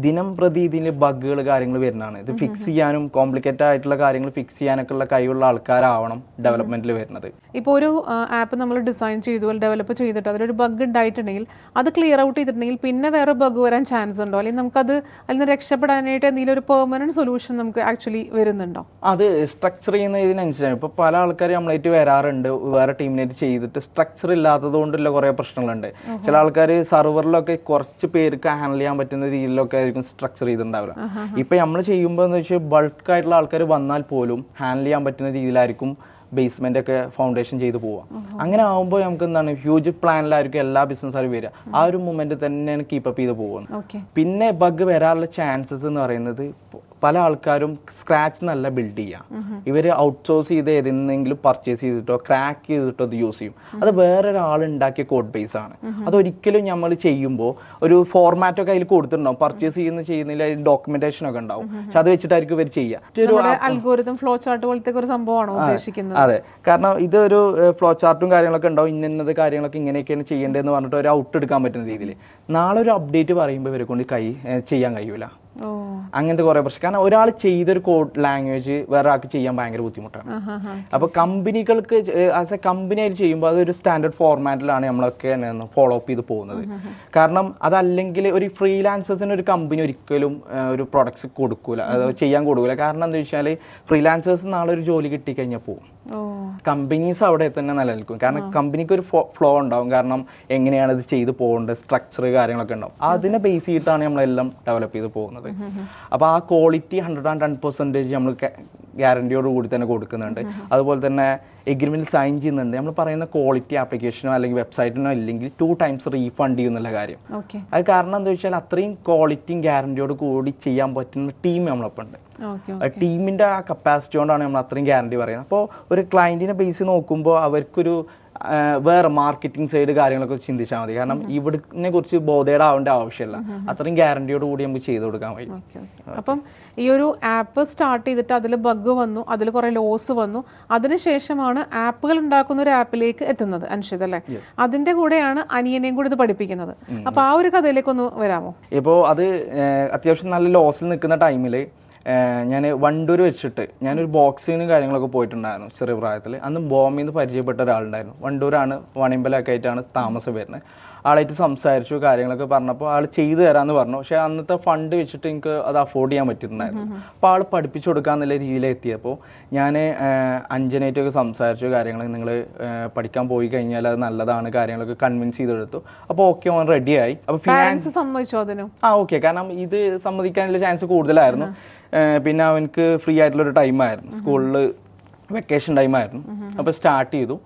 ദിനം പ്രതി ഇതിന് ബഗ്ഗുകൾ കാര്യങ്ങൾ വരുന്നതാണ്. ഇത് ഫിക്സ് ചെയ്യാനും കോംപ്ലിക്കേറ്റഡ് ആയിട്ടുള്ള കാര്യങ്ങൾ ഫിക്സ് ചെയ്യാനൊക്കെ ഉള്ള കഴിവുള്ള ആൾക്കാരാവണം ഡെവലപ്മെന്റിൽ വരുന്നത്. ഇപ്പോൾ ഒരു ആപ്പ് നമ്മൾ ഡിസൈൻ ചെയ്തു ഡെവലപ്പ് ചെയ്തിട്ട് അതിലൊരു ബഗ് ഉണ്ടായിട്ടുണ്ടെങ്കിൽ അത് ക്ലിയർ ഔട്ട് ചെയ്തിട്ടുണ്ടെങ്കിൽ പിന്നെ വേറെ ബഗ് വരാൻ ചാൻസ് ഉണ്ടോ? അല്ലെങ്കിൽ നമുക്കത് അതിൽ നിന്ന് രക്ഷപ്പെടാനായിട്ട് എന്തെങ്കിലും ഒരു പെർമനന്റ് സൊല്യൂഷൻ നമുക്ക് ആക്ച്വലി വരുന്നുണ്ടോ? അത് സ്ട്രക്ചർ ചെയ്യുന്നതിനനുസരിച്ചാണ്. ഇപ്പോൾ പല ആൾക്കാർ നമ്മളായിട്ട് വരാറുണ്ട് വേറെ ടീമിനായിട്ട് ചെയ്തിട്ട് സ്ട്രക്ചർ ഇല്ലാത്തത് കൊണ്ടുള്ള കുറേ പ്രശ്നങ്ങളുണ്ട്. ചില ആൾക്കാർ സർവറിലൊക്കെ കുറച്ച് പേർക്ക് ഹാൻഡിൽ ചെയ്യാൻ പറ്റുന്ന രീതിയിലൊക്കെ ആയിരിക്കും സ്ട്രക്ചർ ചെയ്തിട്ടുണ്ടാവില്ല. ഇപ്പൊ നമ്മൾ ചെയ്യുമ്പോൾ എന്ന് വെച്ചാൽ ബൾക്ക് ആയിട്ടുള്ള ആൾക്കാർ വന്നാൽ പോലും ഹാൻഡിൽ ചെയ്യാൻ പറ്റുന്ന രീതിയിലായിരിക്കും ബേസ്മെന്റ് ഒക്കെ ഫൗണ്ടേഷൻ ചെയ്ത് പോവാം. അങ്ങനെ ആകുമ്പോൾ നമുക്ക് എന്താണ് ഹ്യൂജ് പ്ലാനിലായിരിക്കും എല്ലാ ബിസിനസ്സുകാരും വരിക. ആ ഒരു മൊമെന്റ് തന്നെയാണ് കീപ്പപ്പ് ചെയ്ത് പോകുന്നത്. പിന്നെ ബഗ് വരാനുള്ള ചാൻസസ് എന്ന് പറയുന്നത് പല ആൾക്കാരും സ്ക്രാച്ച് നല്ല ബിൽഡ് ചെയ്യാം. ഇവർ ഔട്ട്സോഴ്സ് ചെയ്ത് ഏതെങ്കിലും പർച്ചേസ് ചെയ്തിട്ടോ ക്രാക്ക് ചെയ്തിട്ടോ അത് യൂസ് ചെയ്യും. അത് വേറൊരാൾ ഉണ്ടാക്കിയ കോഡ് ബേസ് ആണ്. അതൊരിക്കലും നമ്മൾ ചെയ്യുമ്പോൾ ഒരു ഫോർമാറ്റൊക്കെ അതിൽ കൊടുത്തിട്ടുണ്ടാവും. പർച്ചേസ് ചെയ്യുന്നില്ല ഡോക്യുമെന്റേഷൻ ഒക്കെ ഉണ്ടാവും. പക്ഷെ അത് വെച്ചിട്ടായിരിക്കും ഇവർ ചെയ്യുക. അൽഗോരിതം ഫ്ലോ ചാർട്ട് പോലത്തെ ഒരു സംഭവമാണോ ഉദ്ദേശിക്കുന്നത്? അതെ, കാരണം ഇതൊരു ഫ്ലോ ചാർട്ടും കാര്യങ്ങളൊക്കെ ഉണ്ടാവും. ഇന്നത് കാര്യങ്ങളൊക്കെ ഇങ്ങനെയൊക്കെയാണ് ചെയ്യേണ്ടതെന്ന് പറഞ്ഞിട്ട് ഒരു ഔട്ട് എടുക്കാൻ പറ്റുന്ന രീതിയിൽ. നാളെ ഒരു അപ്ഡേറ്റ് പറയുമ്പോൾ ഇവരെ കൊണ്ട് ചെയ്യാൻ കഴിയൂല. അങ്ങനത്തെ കുറെ പ്രശ്നം. കാരണം ഒരാൾ ചെയ്തൊരു കോഡ് ലാംഗ്വേജ് വേറെ ആൾക്ക് ചെയ്യാൻ ഭയങ്കര ബുദ്ധിമുട്ടാണ്. അപ്പൊ കമ്പനികൾക്ക് ആസ് എ കമ്പനി ആയിട്ട് ചെയ്യുമ്പോൾ അതൊരു സ്റ്റാൻഡേർഡ് ഫോർമാറ്റിലാണ് നമ്മളൊക്കെ ഫോളോ അപ്പ് ചെയ്ത് പോകുന്നത്. കാരണം അതല്ലെങ്കിൽ ഒരു ഫ്രീലാൻസേഴ്സിന് ഒരു കമ്പനി ഒരിക്കലും ഒരു പ്രൊഡക്ട്സ് കൊടുക്കൂല, അത് ചെയ്യാൻ കൊടുക്കൂല. കാരണം എന്താ വെച്ചാൽ ഫ്രീലാൻസേഴ്സ് നാളെ ഒരു ജോലി കിട്ടിക്കഴിഞ്ഞാൽ പോകും. കമ്പനീസ് അവിടെ തന്നെ നിലനിൽക്കും. കാരണം കമ്പനിക്ക് ഒരു ഫ്ലോ ഉണ്ടാവും. കാരണം എങ്ങനെയാണ് ഇത് ചെയ്ത് പോകേണ്ടത്, സ്ട്രക്ചർ കാര്യങ്ങളൊക്കെ ഉണ്ടാവും. അതിനെ ബേസ് ചെയ്തിട്ടാണ് നമ്മളെല്ലാം ഡെവലപ്പ് ചെയ്ത് പോകുന്നത്. അപ്പോൾ ആ ക്വാളിറ്റി 110% നമ്മൾ ഗ്യാരണ്ടിയോട് കൂടി തന്നെ കൊടുക്കുന്നുണ്ട്. അതുപോലെ തന്നെ എഗ്രിമെന്റ് സൈൻ ചെയ്യുന്നുണ്ട്. നമ്മൾ പറയുന്ന ക്വാളിറ്റി ആപ്ലിക്കേഷനോ അല്ലെങ്കിൽ വെബ്സൈറ്റിനോ ഇല്ലെങ്കിൽ 2 times റീഫണ്ട് ചെയ്യുന്നുള്ള കാര്യം. അത് കാരണം എന്താ വെച്ചാൽ അത്രയും ക്വാളിറ്റിയും ഗ്യാരണ്ടിയോട് കൂടി ചെയ്യാൻ പറ്റുന്ന ടീം നമ്മളൊപ്പം ഉണ്ട്. ടീമിന്റെ ആ കപ്പാസിറ്റി കൊണ്ടാണ് നമ്മൾ അത്രയും ഗ്യാരണ്ടി പറയുന്നത്. അപ്പോൾ ഒരു ക്ലയന്റിനെ ബേസ് നോക്കുമ്പോൾ അവർക്കൊരു വേറെ മാർക്കറ്റിംഗ് സൈഡ് കാര്യങ്ങളൊക്കെ ചിന്തിച്ചാൽ മതി. കാരണം ഇവിടിനെ കുറിച്ച് ബോധേടാവേണ്ട ആവശ്യമില്ല. അത്രയും ഗ്യാരണ്ടിയോട് കൂടി നമുക്ക് ചെയ്ത് കൊടുക്കാൻ കഴിയും. അപ്പം ഈ ഒരു ആപ്പ് സ്റ്റാർട്ട് ചെയ്തിട്ട് അതിൽ ബഗ് വന്നു, അതിൽ കുറെ ലോസ് വന്നു, അതിനുശേഷമാണ് ആപ്പുകൾ ഉണ്ടാക്കുന്ന ഒരു ആപ്പിലേക്ക് എത്തുന്നത് അൻഷിത് അല്ലേ? അതിന്റെ കൂടെയാണ് അനിയനെയും കൂടി ഇത് പഠിപ്പിക്കുന്നത്. അപ്പൊ ആ ഒരു കഥയിലേക്കൊന്ന് വരാമോ? ഇപ്പോൾ അത് അത്യാവശ്യം നല്ല ലോസിൽ നിൽക്കുന്ന ടൈമിൽ ഞാൻ വണ്ടൂർ വെച്ചിട്ട് ഞാനൊരു ബോക്സിങ്ങിനും കാര്യങ്ങളൊക്കെ പോയിട്ടുണ്ടായിരുന്നു ചെറിയ പ്രായത്തിൽ. അന്ന് ബോംബെയിൽ നിന്ന് പരിചയപ്പെട്ട ഒരാളുണ്ടായിരുന്നു. വണ്ടൂരാണ്, വണിമ്പലൊക്കെ ആയിട്ടാണ് താമസം വരുന്നത്. ആളായിട്ട് സംസാരിച്ചു, കാര്യങ്ങളൊക്കെ പറഞ്ഞപ്പോൾ ആൾ ചെയ്തു തരാമെന്ന് പറഞ്ഞു. പക്ഷേ അന്നത്തെ ഫണ്ട് വെച്ചിട്ട് എനിക്ക് അത് അഫോർഡ് ചെയ്യാൻ പറ്റുന്നുണ്ടായിരുന്നു. അപ്പോൾ ആൾ പഠിപ്പിച്ചു കൊടുക്കാന്നുള്ള രീതിയിലെത്തിയപ്പോൾ ഞാൻ അഞ്ജനായിട്ടൊക്കെ സംസാരിച്ചു, കാര്യങ്ങൾ നിങ്ങൾ പഠിക്കാൻ പോയി കഴിഞ്ഞാൽ അത് നല്ലതാണ്, കാര്യങ്ങളൊക്കെ കൺവിൻസ് ചെയ്തെടുത്തു. അപ്പോൾ ഓക്കെ, ഓൻ റെഡിയായി. അപ്പോൾ ഫിനാൻസ് സമ്മതിച്ചോ അതിനും? ഓക്കെ, കാരണം ഇത് സമ്മതിക്കാനുള്ള ചാൻസ് കൂടുതലായിരുന്നു. പിന്നെ അവനക്ക് ഫ്രീ ആയിട്ടുള്ളൊരു ടൈമായിരുന്നു, സ്കൂളിൽ വെക്കേഷൻ ടൈമായിരുന്നു. അപ്പോൾ സ്റ്റാർട്ട് ചെയ്തു.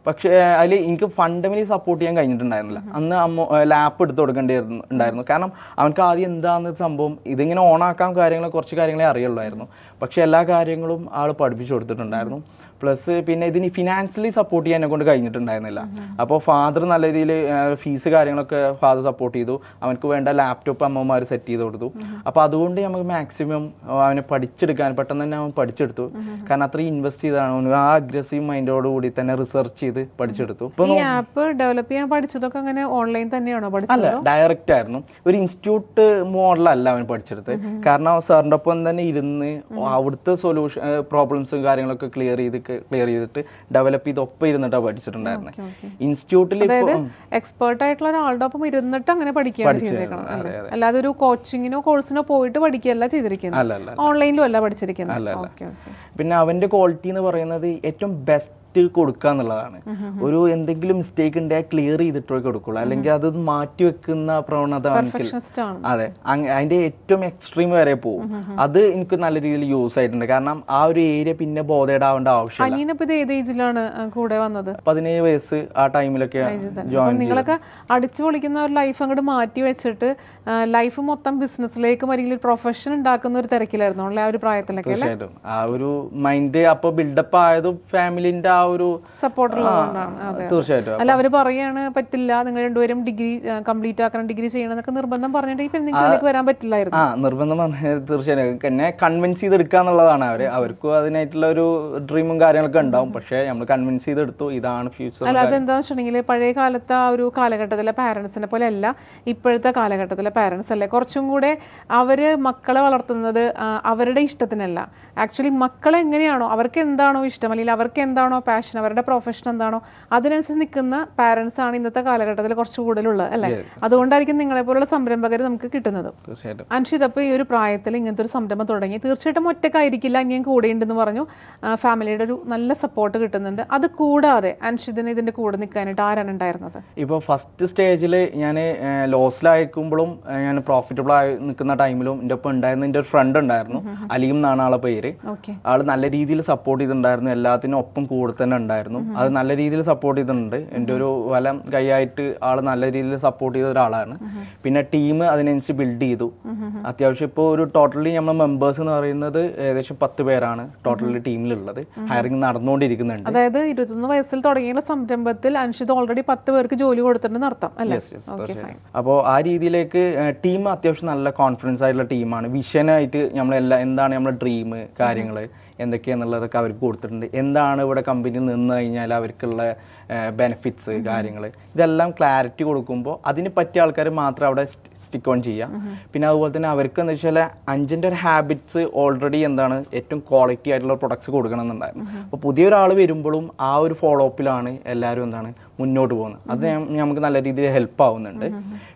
പക്ഷേ അതിൽ എനിക്ക് ഫണ്ടമെന്റലി സപ്പോർട്ട് ചെയ്യാൻ കഴിഞ്ഞിട്ടുണ്ടായിരുന്നില്ല. അന്ന് ലാപ്പ് എടുത്ത് കൊടുക്കേണ്ടിണ്ടായിരുന്നു. കാരണം അവനക്ക് ആദ്യം എന്താണെന്ന് സംഭവം ഇതിങ്ങനെ ഓണാക്കാൻ കുറച്ച് കാര്യങ്ങളെ അറിയുള്ളായിരുന്നു. പക്ഷേ എല്ലാ കാര്യങ്ങളും ആൾ പഠിപ്പിച്ചു കൊടുത്തിട്ടുണ്ടായിരുന്നു. പ്ലസ് പിന്നെ ഇതിന് ഫിനാൻഷ്യലി സപ്പോർട്ട് ചെയ്യാൻ എന്നെ കൊണ്ട് കഴിഞ്ഞിട്ടുണ്ടായിരുന്നില്ല. അപ്പോൾ ഫാദർ നല്ല രീതിയിൽ ഫീസ് കാര്യങ്ങളൊക്കെ ഫാദർ സപ്പോർട്ട് ചെയ്തു. അവനക്ക് വേണ്ട ലാപ്ടോപ്പ് അമ്മമാർ സെറ്റ് ചെയ്ത് കൊടുത്തു. അപ്പോൾ അതുകൊണ്ട് നമുക്ക് മാക്സിമം അവനെ പഠിച്ചെടുക്കാൻ പെട്ടെന്ന് തന്നെ അവൻ പഠിച്ചെടുത്തു. കാരണം അത്രയും ഇൻവെസ്റ്റ് ചെയ്താണ്, ആ അഗ്രസീവ് മൈൻഡോട് കൂടി തന്നെ റിസർച്ച് ചെയ്ത് പഠിച്ചെടുത്തു. ഈ ആപ്പ് ഡെവലപ്പ് ചെയ്യാൻ പഠിച്ചതൊക്കെ അങ്ങനെ ഓൺലൈൻ തന്നെയാണോ പഠിച്ചത്? അല്ല, ഡയറക്റ്റ് ആയിരുന്നു. ഒരു ഇൻസ്റ്റിറ്റ്യൂട്ട് മോഡലല്ല അവൻ പഠിച്ചെടുത്ത്. കാരണം സാറിൻ്റെ ഒപ്പം തന്നെ ഇരുന്ന് അവിടുത്തെ സൊല്യൂഷൻ പ്രോബ്ലംസും കാര്യങ്ങളൊക്കെ ക്ലിയർ ചെയ്തിട്ട് ഡെവലപ്പ് ചെയ്ത് ഒപ്പം ഇരുന്നിട്ടാണ് പഠിച്ചിട്ടുണ്ടായിരുന്നത്. ഇൻസ്റ്റിറ്റ്യൂട്ടിൽ എക്സ്പേർട്ട് ആയിട്ടുള്ള ഒരാളുടെ ഒപ്പം ഇരുന്നിട്ട് അങ്ങനെ പഠിക്കുകയാണ് ചെയ്തേക്കണം. അല്ലാതെ ഒരു കോച്ചിങ്ങിനോ കോഴ്സിനോ പോയിട്ട് പഠിക്കുകയല്ല ചെയ്തിരിക്കുന്നത്, ഓൺലൈനിലും അല്ല പഠിച്ചിരിക്കുന്നത്. പിന്നെ അവന്റെ ക്വാളിറ്റി എന്ന് പറയുന്നത് ഏറ്റവും ബെസ്റ്റ് കൊടുക്കുക എന്നുള്ളതാണ്. ഒരു എന്തെങ്കിലും മിസ്റ്റേക്ക് ഉണ്ടെങ്കിൽ ക്ലിയർ ചെയ്തിട്ടേ കൊടുക്കുള്ളൂ, അല്ലെങ്കിൽ അത് മാറ്റി വെക്കുന്ന പ്രവണത. അതെ, അതിന്റെ ഏറ്റവും എക്സ്ട്രീം വരെ പോകും. അത് എനിക്ക് നല്ല രീതിയിൽ യൂസ് ആയിട്ടുണ്ട്. കാരണം ആ ഒരു ഏരിയ പിന്നെ ബോധേടാവേണ്ട ആവശ്യമില്ല. 17 വയസ്സ് ആ ടൈമിലൊക്കെ ജോയിൻ. നിങ്ങളൊക്കെ അടിച്ചു പൊളിക്കുന്ന ഒരു ലൈഫ് അങ്ങോട്ട് മാറ്റി വെച്ചിട്ട് ലൈഫ് മൊത്തം ബിസിനസ്സിലേക്ക് അല്ലെങ്കിൽ പ്രൊഫഷൻ ഉണ്ടാക്കുന്ന ഒരു തിരക്കിലായിരുന്നു ആ ഒരു പ്രായത്തിലൊക്കെ. തീർച്ചയായിട്ടും ആ ഒരു മൈൻഡ് അപ്പൊ ബിൽഡപ്പ് ആയതും ഫാമിലിന്റെ ഒരു സപ്പോർട്ട് തീർച്ചയായിട്ടും. അല്ല, അവര് പറയാണ് പറ്റില്ല, നിങ്ങൾ രണ്ടുപേരും ഡിഗ്രി കംപ്ലീറ്റ് ആക്കണം, ഡിഗ്രി ചെയ്യണം എന്നൊക്കെ നിർബന്ധം പറഞ്ഞിട്ട് നിങ്ങൾക്ക് വരാൻ പറ്റില്ലായിരുന്നു. നിർബന്ധം പറഞ്ഞത് തീർച്ചയായിട്ടും എന്നെ കൺവിൻസ് ചെയ്തെടുക്കാന്നുള്ളതാണ്. അവർക്കും അതിനായിട്ടുള്ള ഒരു ഡ്രീമും കാര്യങ്ങളൊക്കെ ഉണ്ടാവും. പക്ഷെ നമ്മൾ കൺവിൻസ് ചെയ്തെടുത്തു, ഇതാണ് ഫ്യൂച്ചർ. അല്ല, അതെന്താന്ന് വെച്ചിട്ടുണ്ടെങ്കിൽ പഴയ കാലത്തെ ആ ഒരു കാലഘട്ടത്തിലെ പാരന്റ്സിനെ പോലെ അല്ല ഇപ്പോഴത്തെ കാലഘട്ടത്തിലെ പാരന്റ്സ് അല്ലേ. കുറച്ചും കൂടെ അവര് മക്കളെ വളർത്തുന്നത് അവരുടെ ഇഷ്ടത്തിനല്ല. ആക്ച്വലി മക്കളെ എങ്ങനെയാണോ, അവർക്ക് എന്താണോ ഇഷ്ടം, അല്ലെങ്കിൽ അവർക്ക് എന്താണോ പാഷൻ, അവരുടെ പ്രൊഫഷൻ എന്താണോ അതിനനുസരിച്ച് നിൽക്കുന്ന പാരന്റ്സ് ആണ് ഇന്നത്തെ കാലഘട്ടത്തിൽ കുറച്ച് കൂടുതലുള്ളത് അല്ലേ. അതുകൊണ്ടായിരിക്കും നിങ്ങളെ പോലുള്ള സംരംഭകർ നമുക്ക് കിട്ടുന്നത്. അൻഷിത്, അപ്പോൾ ഈ ഒരു പ്രായത്തിൽ ഇങ്ങനത്തെ ഒരു സംരംഭം തുടങ്ങി, തീർച്ചയായിട്ടും ഒറ്റക്കായിരിക്കില്ല, ഇനിയും കൂടെ ഉണ്ടെന്ന് പറഞ്ഞു. ഫാമിലിയുടെ ഒരു നല്ല സപ്പോർട്ട് കിട്ടുന്നുണ്ട്. അത് കൂടാതെ അൻഷിതിന് ഇതിന്റെ കൂടെ നിൽക്കാനായിട്ട് ആരാണ് ഉണ്ടായിരുന്നത്? ഇപ്പോൾ ഫസ്റ്റ് സ്റ്റേജിൽ ഞാൻ ലോസിലായിരിക്കുമ്പോഴും ഞാൻ പ്രോഫിറ്റബിൾ ആയി നിൽക്കുന്ന ടൈമിലും എൻ്റെ ഒപ്പം ഉണ്ടായിരുന്ന എൻ്റെ ഒരു ഫ്രണ്ട് ഉണ്ടായിരുന്നു, അലീം എന്നാണ് ആളെ പേര്. ആൾ നല്ല രീതിയിൽ സപ്പോർട്ട് ചെയ്തിട്ടുണ്ടായിരുന്നു, എല്ലാത്തിനും ഒപ്പം കൂടെ തന്നെ ഉണ്ടായിരുന്നു. അത് നല്ല രീതിയിൽ സപ്പോർട്ട് ചെയ്തിട്ടുണ്ട്. എൻ്റെ ഒരു വലം കൈയായിട്ട് ആൾ നല്ല രീതിയിൽ സപ്പോർട്ട് ചെയ്ത ഒരാളാണ്. പിന്നെ ടീം അതിനനുസരിച്ച് ബിൽഡ് ചെയ്തു. അത്യാവശ്യം ഇപ്പോൾ ഒരു ടോട്ടലി നമ്മൾ മെമ്പേഴ്സ് എന്ന് പറയുന്നത് ഏകദേശം 10 പേരാണ് ടോട്ടലി ടീമിലുള്ളത്. ഹയറിംഗ് നടന്നുകൊണ്ടിരിക്കുന്നുണ്ട്. അതായത് 21 വയസ്സിൽ തുടങ്ങിയ സംരംഭത്തിൽ അൻഷിത് ഓൾറെഡി 10 പേർക്ക് ജോലി കൊടുത്തിട്ടുണ്ടെന്ന് അർത്ഥം അല്ലേ? അപ്പോൾ ആ രീതിയിലേക്ക് ടീം അത്യാവശ്യം നല്ല കോൺഫിഡൻസ് ആയിട്ടുള്ള ടീമാണ്. വിഷനായിട്ട് നമ്മളെല്ലാം എന്താണ് നമ്മുടെ ഡ്രീം കാര്യങ്ങൾ എന്തൊക്കെയാണെന്നുള്ളതൊക്കെ അവർക്ക് കൊടുത്തിട്ടുണ്ട്. എന്താണ് ഇവിടെ കമ്പനിയിൽ നിന്ന് കഴിഞ്ഞാൽ അവർക്കുള്ള ബെനിഫിറ്റ്സ് കാര്യങ്ങൾ ഇതെല്ലാം ക്ലാരിറ്റി കൊടുക്കുമ്പോൾ അതിന് പറ്റിയ ആൾക്കാർ മാത്രം അവിടെ സ്റ്റിക്ക് ഓൺ ചെയ്യുക. പിന്നെ അതുപോലെ തന്നെ അവർക്ക് എന്താ വെച്ചാൽ അഞ്ചിൻ്റെ ഒരു ഹാബിറ്റ്സ് ഓൾറെഡി എന്താണ് ഏറ്റവും ക്വാളിറ്റി ആയിട്ടുള്ള പ്രൊഡക്ട്സ് കൊടുക്കണം എന്നുണ്ടായിരുന്നു. അപ്പോൾ പുതിയൊരാൾ വരുമ്പോഴും ആ ഒരു ഫോളോ അപ്പിലാണ് എല്ലാവരും എന്താണ് മുന്നോട്ട് പോകുന്നത്. അത് നമുക്ക് നല്ല രീതിയിൽ ഹെൽപ്പ് ആവുന്നുണ്ട്.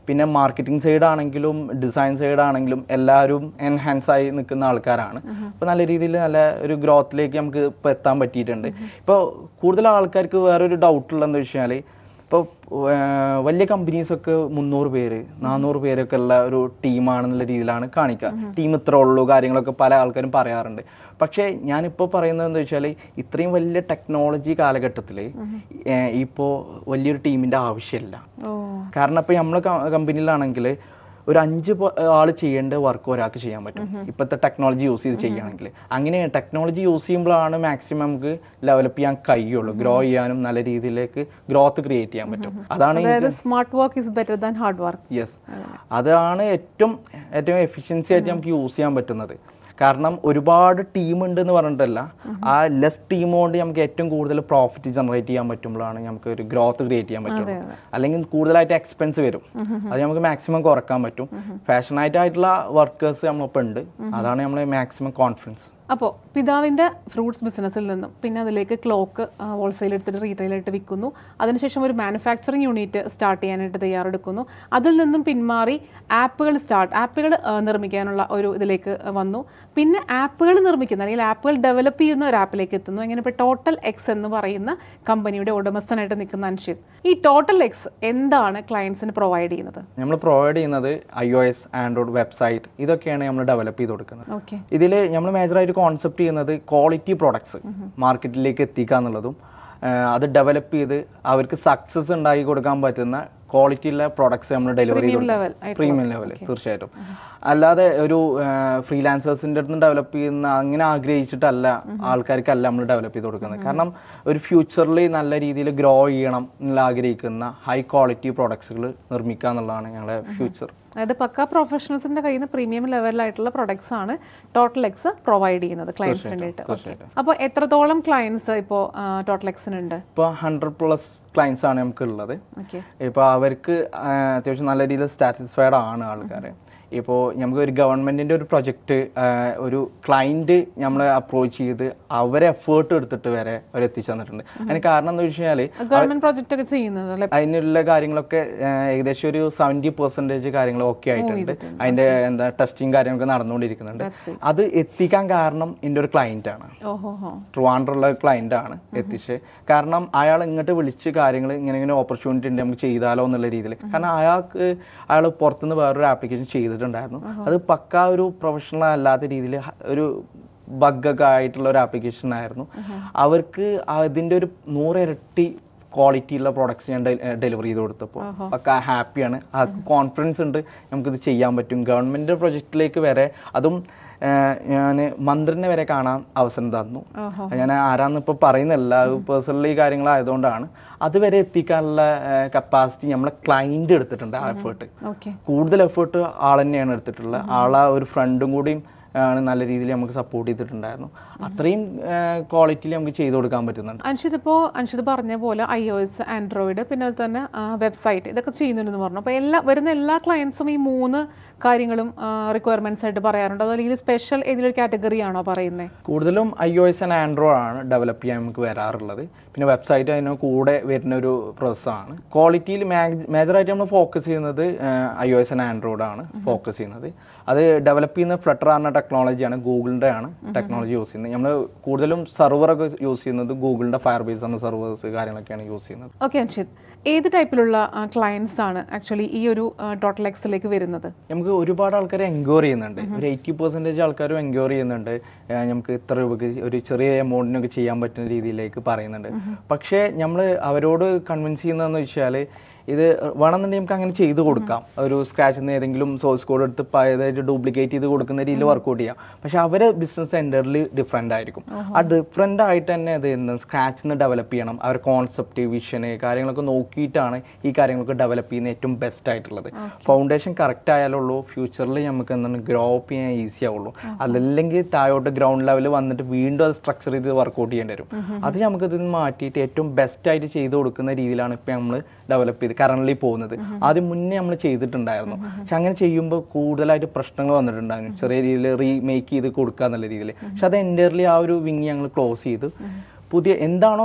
പിന്നെ മാർക്കറ്റിംഗ് സൈഡ് ആണെങ്കിലും ഡിസൈൻ സൈഡ് ആണെങ്കിലും എല്ലാവരും എൻഹാൻസ് ആയി നിൽക്കുന്ന ആൾക്കാരാണ്. അപ്പോൾ നല്ല രീതിയിൽ നല്ല ഒരു ഗ്രോത്തിലേക്ക് നമുക്ക് ഇപ്പോൾ എത്താൻ പറ്റിയിട്ടുണ്ട്. ഇപ്പോൾ കൂടുതൽ ആൾക്കാർക്ക് വേറൊരു ഡൗട്ടുള്ളതെന്ന് വെച്ചാൽ ഇപ്പോൾ വലിയ കമ്പനീസൊക്കെ 300 പേര് 400 പേരൊക്കെ ഉള്ള ഒരു ടീമാണെന്നുള്ള രീതിയിലാണ് കാണിക്കുക. ടീം ഇത്ര ഉള്ളൂ കാര്യങ്ങളൊക്കെ പല ആൾക്കാരും പറയാറുണ്ട്. പക്ഷേ ഞാനിപ്പോൾ പറയുന്നത് എന്താ വെച്ചാൽ ഇത്രയും വലിയ ടെക്നോളജി കാലഘട്ടത്തിൽ ഇപ്പോൾ വലിയൊരു ടീമിൻ്റെ ആവശ്യമില്ല. കാരണം ഇപ്പോൾ നമ്മളെ കമ്പനിയിലാണെങ്കിൽ ഒരു 5 ആൾ ചെയ്യേണ്ട വർക്ക് ഒരാൾക്ക് ചെയ്യാൻ പറ്റും ഇപ്പോഴത്തെ ടെക്നോളജി യൂസ് ചെയ്ത് ചെയ്യുകയാണെങ്കിൽ. അങ്ങനെ ടെക്നോളജി യൂസ് ചെയ്യുമ്പോഴാണ് മാക്സിമം നമുക്ക് ഡെവലപ്പ് ചെയ്യാൻ കഴിയുള്ളൂ, ഗ്രോ ചെയ്യാനും നല്ല രീതിയിലേക്ക് ഗ്രോത്ത് ക്രിയേറ്റ് ചെയ്യാൻ പറ്റും. അതാണ് smart work is better than hard work. Yes, അതാണ് ഏറ്റവും എഫിഷ്യൻസി ആയിട്ട് നമുക്ക് യൂസ് ചെയ്യാൻ പറ്റുന്നത്. കാരണം ഒരുപാട് ടീം ഉണ്ടെന്ന് പറഞ്ഞിട്ടല്ല, ആ ലെസ് ടീം കൊണ്ട് നമുക്ക് ഏറ്റവും കൂടുതൽ പ്രോഫിറ്റ് ജനറേറ്റ് ചെയ്യാൻ പറ്റുമ്പോഴാണ് നമുക്ക് ഒരു ഗ്രോത്ത് ക്രിയേറ്റ് ചെയ്യാൻ പറ്റുള്ളൂ. അല്ലെങ്കിൽ കൂടുതലായിട്ട് എക്സ്പെൻസ് വരും, അത് നമുക്ക് മാക്സിമം കുറക്കാൻ പറ്റും. ഫാഷനായിട്ടായിട്ടുള്ള വർക്കേഴ്സ് നമ്മളിപ്പോൾ ഉണ്ട്, അതാണ് നമ്മളെ മാക്സിമം കോൺഫിഡൻസ്. അപ്പോൾ പിതാവിൻ്റെ ഫ്രൂട്ട്സ് ബിസിനസ്സിൽ നിന്നും പിന്നെ അതിലേക്ക് ക്ലോക്ക് ഹോൾസെയിൽ എടുത്തിട്ട് റീറ്റെയിലായിട്ട് വിൽക്കുന്നു. അതിനുശേഷം ഒരു മാനുഫാക്ചറിങ് യൂണിറ്റ് സ്റ്റാർട്ട് ചെയ്യാനായിട്ട് തയ്യാറെടുക്കുന്നു. അതിൽ നിന്നും പിന്മാറി ആപ്പുകൾ നിർമ്മിക്കാനുള്ള ഒരു ഇതിലേക്ക് വന്നു. പിന്നെ ആപ്പുകൾ നിർമ്മിക്കുന്ന അല്ലെങ്കിൽ ആപ്പുകൾ ഡെവലപ്പ് ചെയ്യുന്ന ഒരു ആപ്പിലേക്ക് എത്തുന്നു. അങ്ങനെ ഇപ്പോൾ ടോട്ടൽ എക്സ് എന്ന് പറയുന്ന കമ്പനിയുടെ ഉടമസ്ഥനായിട്ട് നിൽക്കുന്ന അൻഷിത്, ഈ ടോട്ടൽ എക്സ് എന്താണ് ക്ലയൻസിന് പ്രൊവൈഡ് ചെയ്യുന്നത്? നമ്മൾ പ്രൊവൈഡ് ചെയ്യുന്നത് iOS, ആൻഡ്രോയിഡ്, വെബ്സൈറ്റ് ഇതൊക്കെയാണ് നമ്മൾ ഡെവലപ്പ് ചെയ്ത് കൊടുക്കുന്നത്. ഓക്കെ. ഇതിൽ നമ്മൾ മേജറായിട്ട് കോൺസെപ്റ്റ് ചെയ്യുന്നത് ക്വാളിറ്റി പ്രോഡക്ട്സ് മാർക്കറ്റിലേക്ക് എത്തിക്കുക എന്നുള്ളതും അത് ഡെവലപ്പ് ചെയ്ത് അവർക്ക് സക്സസ് ഉണ്ടാക്കി കൊടുക്കാൻ പറ്റുന്ന ക്വാളിറ്റിയുള്ള പ്രോഡക്ട്സ് നമ്മൾ ഡെലിവറി ചെയ്ത് പ്രീമിയം ലെവൽ തീർച്ചയായിട്ടും. അല്ലാതെ ഒരു ഫ്രീലാൻസേഴ്സിൻ്റെ അടുത്ത് ഡെവലപ്പ് ചെയ്യുന്ന അങ്ങനെ ആഗ്രഹിച്ചിട്ടല്ല ആൾക്കാർക്കല്ല നമ്മൾ ഡെവലപ്പ് ചെയ്ത് കൊടുക്കുന്നത്. കാരണം ഒരു ഫ്യൂച്ചറിൽ നല്ല രീതിയിൽ ഗ്രോ ചെയ്യണം എന്നുള്ള ആഗ്രഹിക്കുന്ന ഹൈ ക്വാളിറ്റി പ്രോഡക്ട്സുകൾ നിർമ്മിക്കുക എന്നുള്ളതാണ് ഞങ്ങളുടെ ഫ്യൂച്ചർ. അതായത് പക്ക പ്രൊഫഷണൽസിന്റെ കയ്യിൽ നിന്ന് പ്രീമിയം ലെവലിലായിട്ടുള്ള പ്രൊഡക്ട്സ് ആണ് ടോട്ടൽ എക്സ് പ്രൊവൈഡ് ചെയ്യുന്നത് ക്ലയൻസിന് വേണ്ടിയിട്ട്. അപ്പോൾ എത്രത്തോളം ക്ലയൻസ് ഇപ്പോൾ ടോട്ടൽ എക്സിനുണ്ട്? ഇപ്പോൾ 100+ ക്ലയൻസ് ആണ് നമുക്ക് ഉള്ളത്. ഇപ്പോൾ അവർക്ക് അത്യാവശ്യം നല്ല രീതിയിൽ സാറ്റിസ്ഫൈഡ് ആണ് ആൾക്കാർ. ഇപ്പോൾ നമുക്ക് ഒരു ഗവൺമെൻറ്റിൻ്റെ ഒരു പ്രൊജക്റ്റ് ഒരു ക്ലയൻറ്റ് നമ്മളെ അപ്രോച്ച് ചെയ്ത് അവരെ എഫേർട്ട് എടുത്തിട്ട് വരെ അവർ എത്തിച്ചു തന്നിട്ടുണ്ട്. അതിന് കാരണം എന്താ വെച്ച് കഴിഞ്ഞാൽ ഗവൺമെന്റ് പ്രൊജക്റ്റ് ഒക്കെ ചെയ്യുന്നത് അതിനുള്ള കാര്യങ്ങളൊക്കെ ഏകദേശം ഒരു 70% കാര്യങ്ങൾ ഓക്കെ ആയിട്ടുണ്ട്. അതിൻ്റെ ടെസ്റ്റിങ് കാര്യങ്ങളൊക്കെ നടന്നുകൊണ്ടിരിക്കുന്നുണ്ട്. അത് എത്തിക്കാൻ കാരണം എൻ്റെ ഒരു ക്ലയൻറ്റാണ്, ട്രിവാൻഡ്രമുള്ള ക്ലയൻറ്റാണ് എത്തിച്ച്. കാരണം അയാൾ ഇങ്ങോട്ട് വിളിച്ച് കാര്യങ്ങൾ ഇങ്ങനെ ഓപ്പർച്യൂണിറ്റി ഉണ്ട് നമുക്ക് ചെയ്താലോ എന്നുള്ള രീതിയിൽ. കാരണം അയാൾ പുറത്തുനിന്ന് വേറൊരു ആപ്ലിക്കേഷൻ ചെയ്തിട്ടുണ്ടായിരുന്നു. അത് പക്കാ ഒരു പ്രൊഫഷണൽ അല്ലാത്ത രീതിയിൽ ഒരു ബഗ്ഗൊക്കെ ആയിട്ടുള്ള ഒരു ആപ്ലിക്കേഷൻ ആയിരുന്നു. അവർക്ക് അതിൻ്റെ ഒരു 100 ഇരട്ടി ക്വാളിറ്റിയുള്ള പ്രോഡക്ട്സ് ഞാൻ ഡെലിവറി ചെയ്ത് കൊടുത്തപ്പോൾ പക്ക ഹാപ്പിയാണ്. ആ കോൺഫിഡൻസ് ഉണ്ട് നമുക്കിത് ചെയ്യാൻ പറ്റും. ഗവൺമെൻറ് പ്രൊജക്റ്റിലേക്ക് വരെ അതും ഞാൻ മന്ത്രിനെ വരെ കാണാൻ അവസരം തന്നു. ഞാൻ ആരാന്ന് ഇപ്പോൾ പറയുന്നില്ല, പേഴ്സണലി കാര്യങ്ങളായതുകൊണ്ടാണ്. അതുവരെ എത്തിക്കാനുള്ള കപ്പാസിറ്റി നമ്മളെ ക്ലയൻറ്റ് എടുത്തിട്ടുണ്ട്. ആ എഫേർട്ട് കൂടുതൽ എഫേർട്ട് ആൾ തന്നെയാണ് എടുത്തിട്ടുള്ളത്. ആളെ ഒരു ഫ്രണ്ടും കൂടിയും ആണ് നല്ല രീതിയിൽ നമുക്ക് സപ്പോർട്ട് ചെയ്തിട്ടുണ്ടായിരുന്നു. അത്രയും ക്വാളിറ്റിയിൽ നമുക്ക് ചെയ്തു കൊടുക്കാൻ പറ്റുന്നുണ്ട്. അൻഷിത് പറഞ്ഞ പോലെ iOS, ആൻഡ്രോയിഡ്, പിന്നെ അതുപോലെ തന്നെ വെബ്സൈറ്റ് ഇതൊക്കെ ചെയ്യുന്നുണ്ടെന്ന് പറഞ്ഞു. അപ്പോൾ വരുന്ന എല്ലാ ക്ലയൻസും ഈ 3 കാര്യങ്ങളും റിക്വയർമെന്റ്സ് ആയിട്ട് പറയാറുണ്ട്. അതല്ലെങ്കിൽ സ്പെഷ്യൽ ഏതൊരു കാറ്റഗറി ആണോ പറയുന്നത്? കൂടുതലും iOS ആൻഡ് ആൻഡ്രോയിഡ് ആണ് ഡെവലപ്പ് ചെയ്യാൻ നമുക്ക് വരാറുള്ളത്. പിന്നെ വെബ്സൈറ്റ് അതിന് കൂടെ വരുന്ന ഒരു പ്രോസസ്സാണ്. ക്വാളിറ്റിയിൽ മേജറായിട്ട് നമ്മൾ ഫോക്കസ് ചെയ്യുന്നത് iOS ആൻഡ് ആൻഡ്രോയിഡ് ആണ് ഫോക്കസ് ചെയ്യുന്നത്. അത് ഡെവലപ്പ് ചെയ്യുന്ന ഫ്ലട്ടർ എന്ന ടെക്നോളജിയാണ്, ഗൂഗിളിൻ്റെ ആണ് ടെക്നോളജി യൂസ് ചെയ്യുന്നത്. നമ്മൾ കൂടുതലും സെർവറൊക്കെ യൂസ് ചെയ്യുന്നത് ഗൂഗിളിൻ്റെ ഫയർബേസ് എന്ന സെർവേഴ്സ് കാര്യങ്ങളൊക്കെയാണ് യൂസ് ചെയ്യുന്നത്. ഓക്കെ അൻഷിത്, ഏത് ടൈപ്പിലുള്ള ക്ലയൻസ് ആണ് ആക്ച്വലി ഈ ഒരു ടോട്ടൽ എക്സിലേക്ക് വരുന്നത്? നമുക്ക് ഒരുപാട് ആൾക്കാർ എൻക്വയറി ചെയ്യുന്നുണ്ട്. ഒരു 80% ആൾക്കാരും എൻക്വയറി ചെയ്യുന്നുണ്ട്. നമുക്ക് ഇത്ര രൂപയ്ക്ക് ഒരു ചെറിയ എമൗണ്ടിനൊക്കെ ചെയ്യാൻ പറ്റുന്ന രീതിയിലേക്ക് പറയുന്നുണ്ട്. പക്ഷേ നമ്മൾ അവരോട് കൺവിൻസ് ചെയ്യുന്നതെന്ന് വെച്ചാൽ ഇത് വേണമെന്നുണ്ടെങ്കിൽ നമുക്ക് അങ്ങനെ ചെയ്ത് കൊടുക്കാം. ഒരു സ്ക്രാച്ചിൽ നിന്ന് ഏതെങ്കിലും സോഴ്സ് കോഡ് എടുത്ത് പഴയതായിട്ട് ഡ്യൂപ്ലിക്കേറ്റ് ചെയ്ത് കൊടുക്കുന്ന രീതിയിൽ വർക്കൗട്ട് ചെയ്യാം. പക്ഷെ അവരെ ബിസിനസ് എൻ്റർലി ഡിഫറെൻ്റ് ആയിരിക്കും. ആ ഡിഫറെൻ്റ് ആയിട്ട് തന്നെ അത് സ്ക്രാച്ചിൽ നിന്ന് ഡെവലപ്പ് ചെയ്യണം. അവർ കോൺസെപ്റ്റ്, വിഷന് കാര്യങ്ങളൊക്കെ നോക്കിയിട്ടാണ് ഈ കാര്യങ്ങളൊക്കെ ഡെവലപ്പ് ചെയ്യുന്നത് ഏറ്റവും ബെസ്റ്റ് ആയിട്ടുള്ളത്. ഫൗണ്ടേഷൻ കറക്റ്റ് ആയാലുള്ളൂ ഫ്യൂച്ചറിൽ നമുക്ക് എന്താണ് ഗ്രോ അപ്പ് ചെയ്യാൻ ഈസി ആവുള്ളൂ. അതല്ലെങ്കിൽ താഴോട്ട് ഗ്രൗണ്ട് ലെവലിൽ വന്നിട്ട് വീണ്ടും അത് സ്ട്രക്ചർ ചെയ്ത് വർക്കൗട്ട് ചെയ്യേണ്ടി വരും. അത് നമുക്ക് ഇതിൽ നിന്ന് മാറ്റിയിട്ട് ഏറ്റവും ബെസ്റ്റ് ആയിട്ട് ചെയ്ത് കൊടുക്കുന്ന രീതിയിലാണ് ഇപ്പോൾ നമ്മൾ ഡെവലപ്പ് ചെയ്ത് കറണ്ട്ലി പോകുന്നത്. ആദ്യം മുന്നേ നമ്മൾ ചെയ്തിട്ടുണ്ടായിരുന്നു. പക്ഷെ അങ്ങനെ ചെയ്യുമ്പോൾ കൂടുതലായിട്ട് പ്രശ്നങ്ങൾ വന്നിട്ടുണ്ടായിരുന്നു. ചെറിയ രീതിയിൽ റീമേക്ക് ചെയ്ത് കൊടുക്കുക എന്നുള്ള രീതിയിൽ. പക്ഷെ അത് എൻ്റർലി ആ ഒരു വിങ് ഞങ്ങൾ ക്ലോസ് ചെയ്ത് പുതിയ എന്താണോ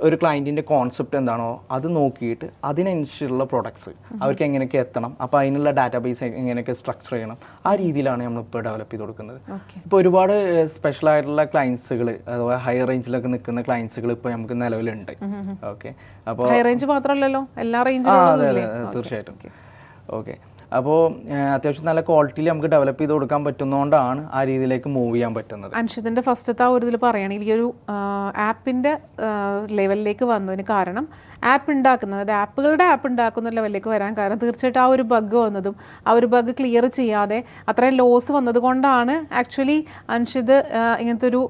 ഒരു ക്ലയൻറ്റിൻ്റെ കോൺസെപ്റ്റ് എന്താണോ അത് നോക്കിയിട്ട് അതിനനുസരിച്ചുള്ള പ്രൊഡക്ട്സ് അവർക്ക് എങ്ങനെയൊക്കെ എത്തണം, അപ്പോൾ അതിനുള്ള ഡാറ്റാബേസ് എങ്ങനെയൊക്കെ സ്ട്രക്ചർ ചെയ്യണം, ആ രീതിയിലാണ് നമ്മളിപ്പോൾ ഡെവലപ്പ് ചെയ്ത് കൊടുക്കുന്നത്. ഇപ്പോൾ ഒരുപാട് സ്പെഷ്യലായിട്ടുള്ള ക്ലയൻസുകൾ അഥവാ ഹൈ റേഞ്ചിലൊക്കെ നിൽക്കുന്ന ക്ലയൻസുകൾ ഇപ്പോൾ നമുക്ക് നിലവിലുണ്ട്. ഓക്കെ, അപ്പോൾ ഹൈ റേഞ്ച് മാത്രമല്ലല്ലോ, എല്ലാ റേഞ്ചിലും. അതെ അതെ തീർച്ചയായിട്ടും. ഓക്കെ, അപ്പോൾ അത്യാവശ്യം നല്ല ക്വാളിറ്റിയിൽ നമുക്ക് ഡെവലപ്പ് ചെയ്ത് കൊടുക്കാൻ പറ്റുന്നതുകൊണ്ടാണ് ആ രീതിയിലേക്ക് മൂവ് ചെയ്യാൻ പറ്റുന്നത്. അൻഷിതിൻ്റെ ഫസ്റ്റത്തെ ആ ഒരു ഇതിൽ പറയുകയാണെങ്കിൽ ഈ ഒരു ആപ്പിൻ്റെ ലെവലിലേക്ക് വന്നതിന് കാരണം ആപ്പ് ഉണ്ടാക്കുന്നത്, അതായത് ആപ്പുകളുടെ ആപ്പ് ഉണ്ടാക്കുന്ന ലെവലിലേക്ക് വരാൻ കാരണം തീർച്ചയായിട്ടും ആ ഒരു ബഗ് വന്നതും ആ ഒരു ബഗ് ക്ലിയർ ചെയ്യാതെ അത്രയും ലോസ് വന്നത് കൊണ്ടാണ് ആക്ച്വലി അൻഷിത് ഇങ്ങനത്തെ ഒരു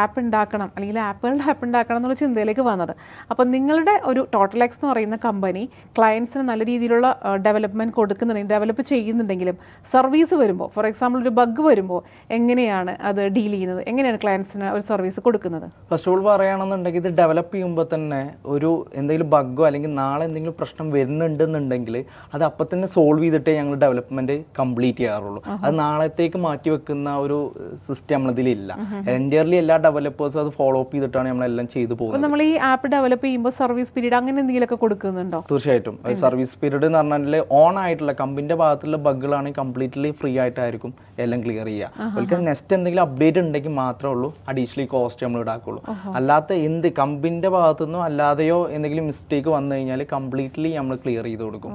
ആപ്പ് ഉണ്ടാക്കണം അല്ലെങ്കിൽ ആപ്പുകളുടെ ആപ്പ് ഉണ്ടാക്കണം എന്നുള്ള ചിന്തയിലേക്ക് വന്നത്. അപ്പം നിങ്ങളുടെ ഒരു ടോട്ടൽ എക്സ് എന്ന് പറയുന്ന കമ്പനി ക്ലയൻസിന് നല്ല രീതിയിലുള്ള ഡെവലപ്മെൻറ്റ് കൊടുക്കുന്നുണ്ടെങ്കിൽ ഡെവലപ്പ് ചെയ്യുന്നുണ്ടെങ്കിലും സർവീസ് വരുമ്പോൾ, ഫോർ എക്സാമ്പിൾ ഒരു ബഗ് വരുമ്പോൾ എങ്ങനെയാണ് അത് ഡീൽ ചെയ്യുന്നത്, എങ്ങനെയാണ് ക്ലയൻസിന് ഒരു സർവീസ് കൊടുക്കുന്നത്? ഫസ്റ്റ് ഓഫ് ഓൾ പറയുകയാണെന്നുണ്ടെങ്കിൽ ഇത് ഡെവലപ്പ് ചെയ്യുമ്പോൾ തന്നെ ഒരു എന്തെങ്കിലും ബഗ്ഗോ അല്ലെങ്കിൽ നാളെ എന്തെങ്കിലും പ്രശ്നം വരുന്നുണ്ടെന്നുണ്ടെങ്കിൽ അത് അപ്പം തന്നെ സോൾവ് ചെയ്തിട്ടേ ഞങ്ങൾ ഡെവലപ്മെൻറ്റ് കംപ്ലീറ്റ് ചെയ്യാറുള്ളൂ. അത് നാളത്തേക്ക് മാറ്റി വെക്കുന്ന ഒരു സിസ്റ്റം നമ്മളിതിലില്ല. എൻറ്റയർലി എല്ലാ ഡെവലപ്പേഴ്സും അത് ഫോളോ അപ്പ് ചെയ്തിട്ടാണ് നമ്മളെല്ലാം ചെയ്തു പോകുന്നത്. നമ്മൾ ഈ ആപ്പ് ഡെവലപ്പ് ചെയ്യുമ്പോൾ സർവീസ് പീരീഡ് അങ്ങനെ എന്തെങ്കിലുമൊക്കെ കൊടുക്കുന്നുണ്ടോ? തീർച്ചയായിട്ടും. സർവീസ് പീരീഡ് എന്ന് പറഞ്ഞാൽ ഓൺ ആയിട്ടുള്ള കമ്പനിന്റെ ഭാഗത്തുള്ള ബഗ്ഗുകളാണെങ്കിൽ കംപ്ലീറ്റ്ലി ഫ്രീ ആയിട്ടായിരിക്കും എല്ലാം ക്ലിയർ ചെയ്യുക. അവർക്ക് നെക്സ്റ്റ് എന്തെങ്കിലും അപ്ഡേറ്റ് ഉണ്ടെങ്കിൽ മാത്രമേ ഉള്ളൂ അഡീഷണലി കോസ്റ്റ് നമ്മൾ ഈടാക്കുള്ളൂ. അല്ലാത്ത എന്ത് കമ്പനിന്റെ ഭാഗത്തുനിന്നോ അല്ലാതെയോ എന്തെങ്കിലും മിസ്റ്റേക്ക് വന്നു കഴിഞ്ഞാൽ കംപ്ലീറ്റ്ലി നമ്മൾ ക്ലിയർ ചെയ്ത് കൊടുക്കും.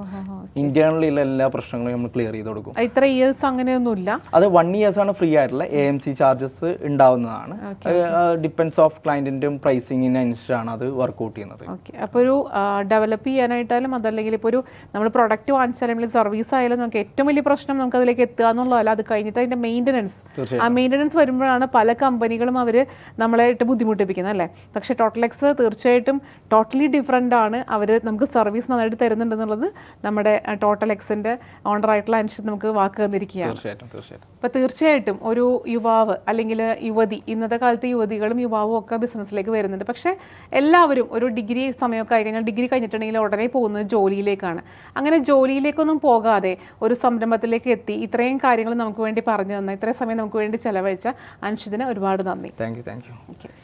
ഇന്റേണലിലുള്ള എല്ലാ പ്രശ്നങ്ങളും നമ്മൾ ക്ലിയർ ചെയ്ത് കൊടുക്കും. ഇത്ര ഇയേഴ്സ് അങ്ങനെയൊന്നുമില്ല. അത് 1 years ആണ് ഫ്രീ ആയിട്ടുള്ള. AMC ചാർജസ് ഉണ്ടാവുന്നതാണ്. ഡിപ്പെൻസ് ഓഫ് ക്ലയന്റിന്റെയും പ്രൈസിങ്ങിനെ അനുസരിച്ചാണ് അത് വർക്ക്ഔട്ട് ചെയ്യുന്നത്. അപ്പോൾ ഒരു ഡെവലപ്പ് ചെയ്യാനായിട്ടാലും അതല്ലെങ്കിൽ ഇപ്പോൾ ഒരു നമ്മൾ പ്രൊഡക്റ്റ് വാങ്ങിച്ചാലും സർവീസ് ആയാലും നമുക്ക് ഏറ്റവും വലിയ പ്രശ്നം നമുക്ക് അതിലേക്ക് എത്തുക എന്നുള്ളതല്ല, അത് കഴിഞ്ഞിട്ട് അതിൻ്റെ മെയിൻ്റനൻസ്. ആ മെയിൻ്റനൻസ് വരുമ്പോഴാണ് പല കമ്പനികളും അവർ നമ്മളായിട്ട് ബുദ്ധിമുട്ടിപ്പിക്കുന്നത് അല്ലേ. പക്ഷേ ടോട്ടലെക്സ് തീർച്ചയായിട്ടും ടോട്ടലി ഡിഫറെൻ്റ് ആണ്. അവർ നമുക്ക് സർവീസ് നന്നായിട്ട് തരുന്നുണ്ടെന്നുള്ളത് നമ്മുടെ ടോട്ടലെക്സിൻ്റെ ഓണറായിട്ടുള്ള അനുസരിച്ച് നമുക്ക് വാക്ക് തന്നിരിക്കുകയാണ്. അപ്പോൾ തീർച്ചയായിട്ടും ഒരു യുവാവ് അല്ലെങ്കിൽ യുവതി, ഇന്നത്തെ കാലത്ത് യുവതികളും യുവാവും ഒക്കെ ബിസിനസ്സിലേക്ക് വരുന്നുണ്ട്. പക്ഷേ എല്ലാവരും ഒരു ഡിഗ്രി സമയമൊക്കെ ആയി കഴിഞ്ഞാൽ ഡിഗ്രി കഴിഞ്ഞിട്ടുണ്ടെങ്കിൽ ഉടനെ പോകുന്നത് ജോലിയിലേക്കാണ്. അങ്ങനെ ജോലിയിലേക്കൊന്നും പോകാതെ ഒരു സംരംഭത്തിലേക്ക് എത്തി ഇത്രയും കാര്യങ്ങൾ നമുക്ക് വേണ്ടി പറഞ്ഞു തന്ന, ഇത്രയും സമയം നമുക്ക് വേണ്ടി ചെലവഴിച്ച അൻഷിദിന് ഒരുപാട് നന്ദി. Thank you.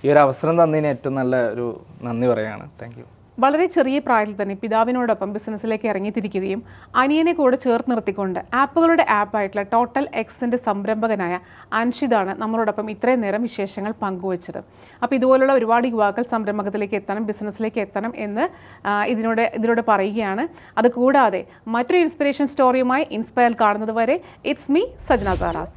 ഈ ഒരു അവസരം തന്നതിന് ഏറ്റവും നല്ല ഒരു നന്ദി പറയാണ്. Thank you. വളരെ ചെറിയ പ്രായത്തിൽ തന്നെ പിതാവിനോടൊപ്പം ബിസിനസ്സിലേക്ക് ഇറങ്ങിത്തിരിക്കുകയും അനിയനെ കൂടെ ചേർത്ത് നിർത്തിക്കൊണ്ട് ആപ്പുകളുടെ ആപ്പായിട്ടുള്ള ടോട്ടൽ എക്സിൻ്റെ സംരംഭകനായ അൻഷിദാണ് നമ്മളോടൊപ്പം ഇത്രയും നേരം വിശേഷങ്ങൾ പങ്കുവച്ചത്. അപ്പോൾ ഇതുപോലുള്ള ഒരുപാട് യുവാക്കൾ സംരംഭകത്തിലേക്ക് എത്തണം, ബിസിനസ്സിലേക്ക് എത്തണം എന്ന് ഇതിലൂടെ പറയുകയാണ്. അതുകൂടാതെ മറ്റൊരു ഇൻസ്പിറേഷൻ സ്റ്റോറിയുമായി ഇൻസ്പയർ കാണുന്നത് വരെ ഇറ്റ്സ് മീ സജ്ന സാറാസ്.